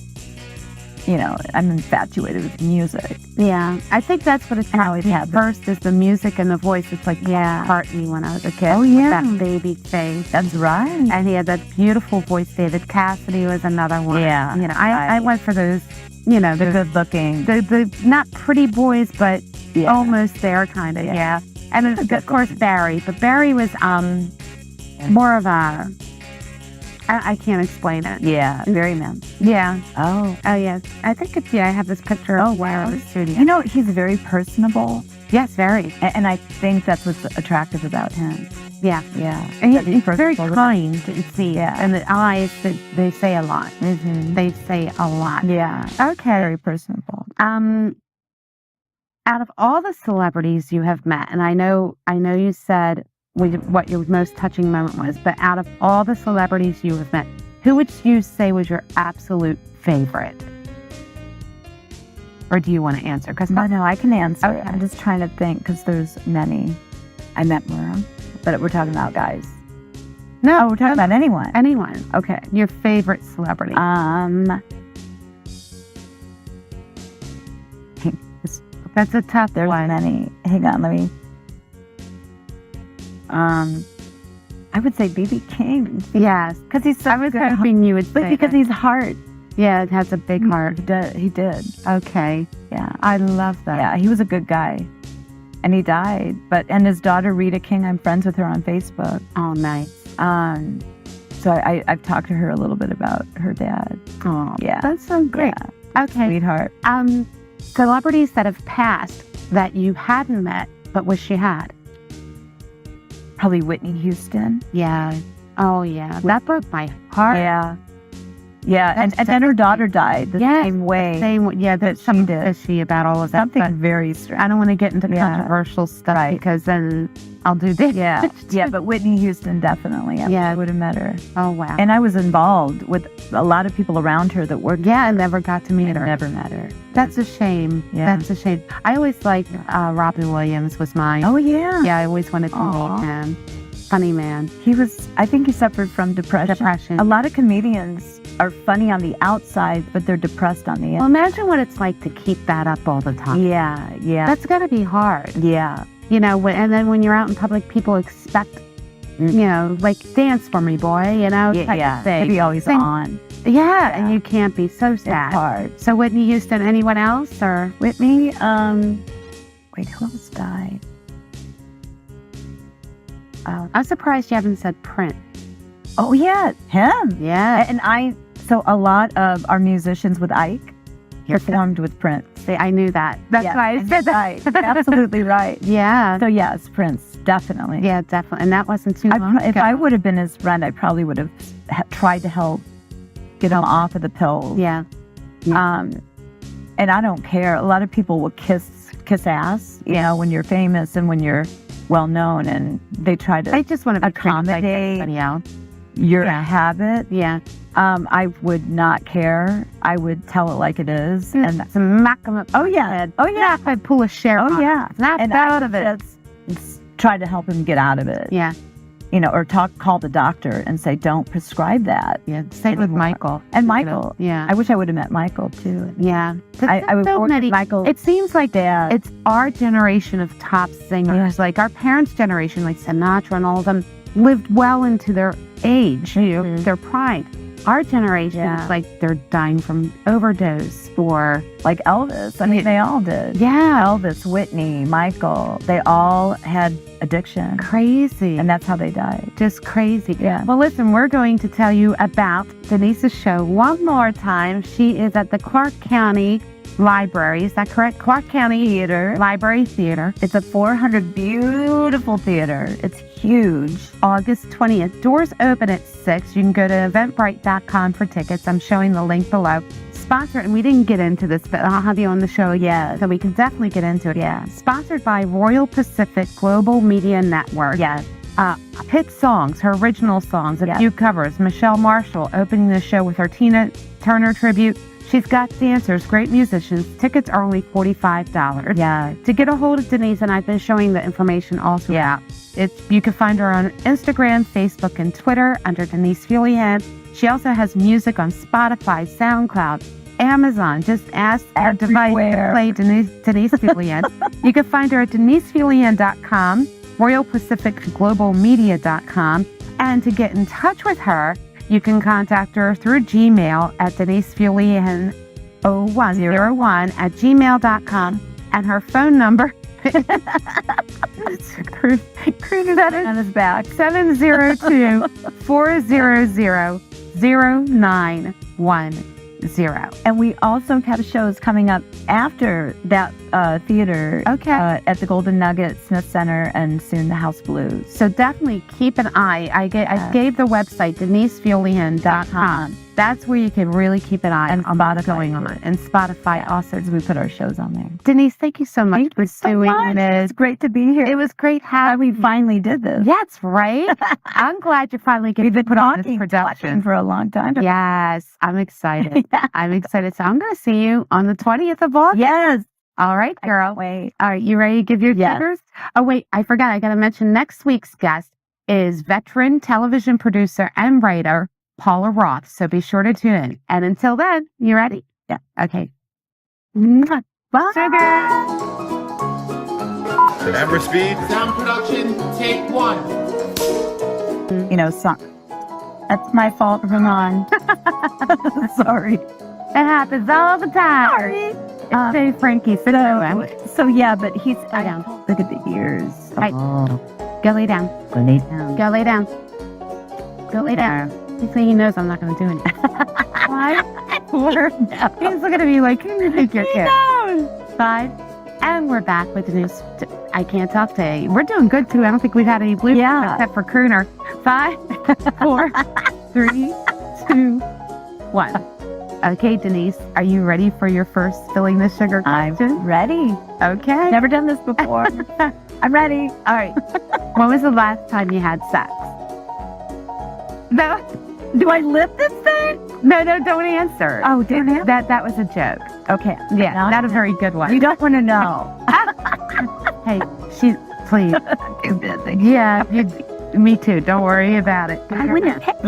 Speaker 4: infatuated with music.
Speaker 3: Yeah. I think that's what it's
Speaker 4: I always
Speaker 3: at
Speaker 4: have.
Speaker 3: first is the music and the voice. It's like
Speaker 4: Yeah.
Speaker 3: McCartney when I was a kid.
Speaker 4: Oh, yeah.
Speaker 3: With that baby face.
Speaker 4: That's right.
Speaker 3: And he had that beautiful voice. David Cassidy was another one.
Speaker 4: Yeah.
Speaker 3: You know, I went for those, you know,
Speaker 4: The
Speaker 3: the
Speaker 4: good looking.
Speaker 3: the not pretty boys, but
Speaker 4: Yeah.
Speaker 3: almost there kind of.
Speaker 4: Yeah.
Speaker 3: Yeah. And then,
Speaker 4: Good
Speaker 3: of course Barry, but Barry was more of a I can't explain it.
Speaker 4: Yeah. Very man.
Speaker 3: Yeah.
Speaker 4: Oh.
Speaker 3: Oh yes. I think it's I have this picture.
Speaker 4: Oh,
Speaker 3: of
Speaker 4: wow.
Speaker 3: the studio.
Speaker 4: You know, he's very personable.
Speaker 3: Yes, very.
Speaker 4: And I think that's what's attractive about him.
Speaker 3: Yeah.
Speaker 4: Yeah.
Speaker 3: And
Speaker 4: That
Speaker 3: he's very
Speaker 4: personable.
Speaker 3: kind. It seems.
Speaker 4: Yeah.
Speaker 3: And the eyes, they say a lot.
Speaker 4: Mm-hmm.
Speaker 3: They say a lot.
Speaker 4: Yeah.
Speaker 3: Okay.
Speaker 4: Very personable.
Speaker 3: Out of all the celebrities you have met, and I know you said what your most touching moment was, but out of all the celebrities you have met, who would you say was your absolute favorite? Or do you want to answer? Because
Speaker 4: No, I can answer.
Speaker 3: Okay.
Speaker 4: I'm just trying to think because there's many. I met more, but we're talking about guys.
Speaker 3: no,
Speaker 4: We're talking about anyone.
Speaker 3: anyone.
Speaker 4: Okay.
Speaker 3: Your favorite celebrity. That's a tough
Speaker 4: There's
Speaker 3: one.
Speaker 4: many. Hang on, let me. I would say BB King
Speaker 3: Yes.
Speaker 4: because he's so
Speaker 3: I was
Speaker 4: good.
Speaker 3: hoping you would
Speaker 4: But
Speaker 3: say
Speaker 4: because
Speaker 3: that.
Speaker 4: he's hard.
Speaker 3: Yeah, it has a big heart.
Speaker 4: He did.
Speaker 3: Okay.
Speaker 4: Yeah.
Speaker 3: I love that.
Speaker 4: Yeah. He was a good guy, and he died. And his daughter Rita King, I'm friends with her on Facebook.
Speaker 3: Oh, nice.
Speaker 4: So I've talked to her a little bit about her dad.
Speaker 3: Oh,
Speaker 4: Yeah.
Speaker 3: that's so great.
Speaker 4: Yeah.
Speaker 3: Okay.
Speaker 4: Sweetheart.
Speaker 3: Celebrities that have passed that you hadn't met but wish you had.
Speaker 4: Probably Whitney Houston.
Speaker 3: Yeah. Oh, yeah. That broke my heart.
Speaker 4: Yeah. Yeah.
Speaker 3: That's
Speaker 4: And then her daughter died the
Speaker 3: Yes,
Speaker 4: same way.
Speaker 3: Same. Yeah.
Speaker 4: that
Speaker 3: That's something
Speaker 4: she did.
Speaker 3: fishy about all of that.
Speaker 4: Something
Speaker 3: but
Speaker 4: very strange.
Speaker 3: I don't want to get into
Speaker 4: Yeah.
Speaker 3: controversial stuff
Speaker 4: Right.
Speaker 3: because then I'll do this.
Speaker 4: Yeah. Yeah. But Whitney Houston definitely. I
Speaker 3: Yeah.
Speaker 4: would have met her.
Speaker 3: Oh, wow.
Speaker 4: And I was involved with a lot of people around her that worked.
Speaker 3: yeah, I never got to meet
Speaker 4: I
Speaker 3: her.
Speaker 4: never met her.
Speaker 3: That's a shame.
Speaker 4: Yeah.
Speaker 3: That's a shame. I always liked Robin Williams was mine.
Speaker 4: Oh yeah.
Speaker 3: Yeah, I always wanted to
Speaker 4: Aw.
Speaker 3: meet him. Funny man.
Speaker 4: I think he suffered from depression.
Speaker 3: Depression.
Speaker 4: A lot of comedians are funny on the outside, but they're depressed on the
Speaker 3: Well,
Speaker 4: inside.
Speaker 3: imagine what it's like to keep that up all the time.
Speaker 4: Yeah. Yeah.
Speaker 3: That's got to be hard.
Speaker 4: yeah.
Speaker 3: You know, and then when you're out in public, people expect, you know, like, dance for me, boy, you know, type
Speaker 4: Yeah.
Speaker 3: of thing.
Speaker 4: To be always
Speaker 3: Sing-
Speaker 4: on.
Speaker 3: Yeah, and you can't be so
Speaker 4: It's
Speaker 3: sad.
Speaker 4: hard.
Speaker 3: So Whitney Houston, anyone else? Or
Speaker 4: Whitney, wait, who else died?
Speaker 3: I'm surprised you haven't said Prince.
Speaker 4: Oh yeah, him.
Speaker 3: Yeah.
Speaker 4: And so a lot of our musicians with Ike performed with Prince.
Speaker 3: See, I knew that. That's
Speaker 4: Yeah,
Speaker 3: why I
Speaker 4: and
Speaker 3: said that.
Speaker 4: Right. Absolutely right.
Speaker 3: Yeah.
Speaker 4: So yeah, it's Prince, definitely.
Speaker 3: Yeah, definitely. And that wasn't too long
Speaker 4: If
Speaker 3: ago.
Speaker 4: I would have been his friend, I probably would have tried to help get him off of the pills.
Speaker 3: Yeah.
Speaker 4: And I don't care. A lot of people will kiss ass, you know, when you're famous and when you're well known, and they try to
Speaker 3: I just want to be treated like
Speaker 4: accommodate
Speaker 3: everybody else.
Speaker 4: your habit.
Speaker 3: Yeah.
Speaker 4: I would not care. I would tell it like it is. And
Speaker 3: smack them up.
Speaker 4: oh yeah,
Speaker 3: Head.
Speaker 4: oh yeah,
Speaker 3: If I pull a share.
Speaker 4: oh yeah.
Speaker 3: Snap
Speaker 4: And
Speaker 3: out of it.
Speaker 4: just try to help him get out of it.
Speaker 3: Yeah.
Speaker 4: or call the doctor and say, don't prescribe that.
Speaker 3: Yeah, same with Michael.
Speaker 4: And Michael.
Speaker 3: Yeah.
Speaker 4: I wish I would have met Michael too.
Speaker 3: Yeah.
Speaker 4: I would work with Michael.
Speaker 3: It seems like
Speaker 4: Dad.
Speaker 3: it's our generation of top singers. Like our parents' generation, like Sinatra and all of them, lived well into their age, their prime. Our generation is like they're dying from overdose or
Speaker 4: like Elvis. I mean, they all did.
Speaker 3: Yeah.
Speaker 4: Elvis, Whitney, Michael, they all had addiction.
Speaker 3: Crazy.
Speaker 4: And that's how they died.
Speaker 3: Just crazy.
Speaker 4: Yeah.
Speaker 3: Well, listen, we're going to tell you about Denise's show one more time. She is at the Clark County Library. Is that correct? Clark County
Speaker 4: Theater.
Speaker 3: Library Theater.
Speaker 4: It's a 400 beautiful theater. It's huge.
Speaker 3: August 20th. Doors open at 6. You can go to eventbrite.com for tickets. I'm showing the link below. Sponsored, and we didn't get into this, but I'll have you on the show again, so we can definitely get into it.
Speaker 4: Yeah.
Speaker 3: Sponsored by Royal Pacific Global Media Network.
Speaker 4: Yes.
Speaker 3: Hit songs, her original songs, a few covers. Michelle Marshall opening the show with her Tina Turner tribute. She's got dancers, great musicians. Tickets are only $45.
Speaker 4: Yeah.
Speaker 3: To get a hold of Denise, and I've been showing the information also. Yeah. You can find her on Instagram, Facebook, and Twitter under Denise Fuleihan. She also has music on Spotify, SoundCloud, Amazon. Just ask our device to play Denise Fuleihan. You can find her at denisefuleihan.com, RoyalPacificGlobalMedia.com, and to get in touch with her, you can contact her through Gmail at denisefuleihan0101 at gmail.com, and her phone number
Speaker 4: Crooner's on his back.
Speaker 3: 702-400-0910.
Speaker 4: And we also have shows coming up after that theater.
Speaker 3: Okay.
Speaker 4: At the Golden Nugget, Smith Center, and soon the House Blues.
Speaker 3: So definitely keep an eye. I gave the website, denisefuleihan.com. That's where you can really keep an eye on what's going on. And Spotify also.
Speaker 4: As we put our shows on there.
Speaker 3: Denise, thank you so much for doing this.
Speaker 4: It's great to be here.
Speaker 3: It was great having
Speaker 4: we finally did this.
Speaker 3: That's right. I'm glad you're finally getting to put on this production
Speaker 4: for a long time.
Speaker 3: Yes, I'm excited. I'm excited. So I'm going to see you on the 20th of August.
Speaker 4: Yes.
Speaker 3: All right, girl.
Speaker 4: Wait.
Speaker 3: All right, you ready to give your figures? Oh, wait, I forgot. I got to mention next week's guest is veteran television producer and writer Paula Roth. So be sure to tune in. And until then, you ready?
Speaker 4: Yeah.
Speaker 3: Okay. Bye. Sugar.
Speaker 5: Camera speed.
Speaker 8: Sound production, take 1.
Speaker 4: That's my fault, Ramon. Sorry.
Speaker 3: It happens all the time.
Speaker 4: Sorry.
Speaker 3: Say Frankie, sit down.
Speaker 4: So yeah, but he's
Speaker 3: down.
Speaker 4: Look at the ears.
Speaker 3: Right. Go lay down.
Speaker 4: Go lay down.
Speaker 3: Go lay down. Go lay down. He knows I'm not going to do anything. 5, 4. He's looking at me like, you think you're cute. 5. And we're back with the news. I can't talk today. We're doing good too. I don't think we've had any bloopers except for Crooner. 5, 4, 3, 2, 1. Okay, Denise, are you ready for your first Filling the Sugar question?
Speaker 4: I'm ready.
Speaker 3: Okay.
Speaker 4: Never done this before. I'm ready.
Speaker 3: All right. When was the last time you had sex? No.
Speaker 4: Do I lift this thing?
Speaker 3: No, don't answer.
Speaker 4: Oh, damn it.
Speaker 3: That was a joke.
Speaker 4: Okay.
Speaker 3: Yeah, not a very good one.
Speaker 4: You don't want to know.
Speaker 3: Hey, please.
Speaker 4: Too busy.
Speaker 3: Yeah, me too. Don't worry about it.
Speaker 4: I wouldn't have.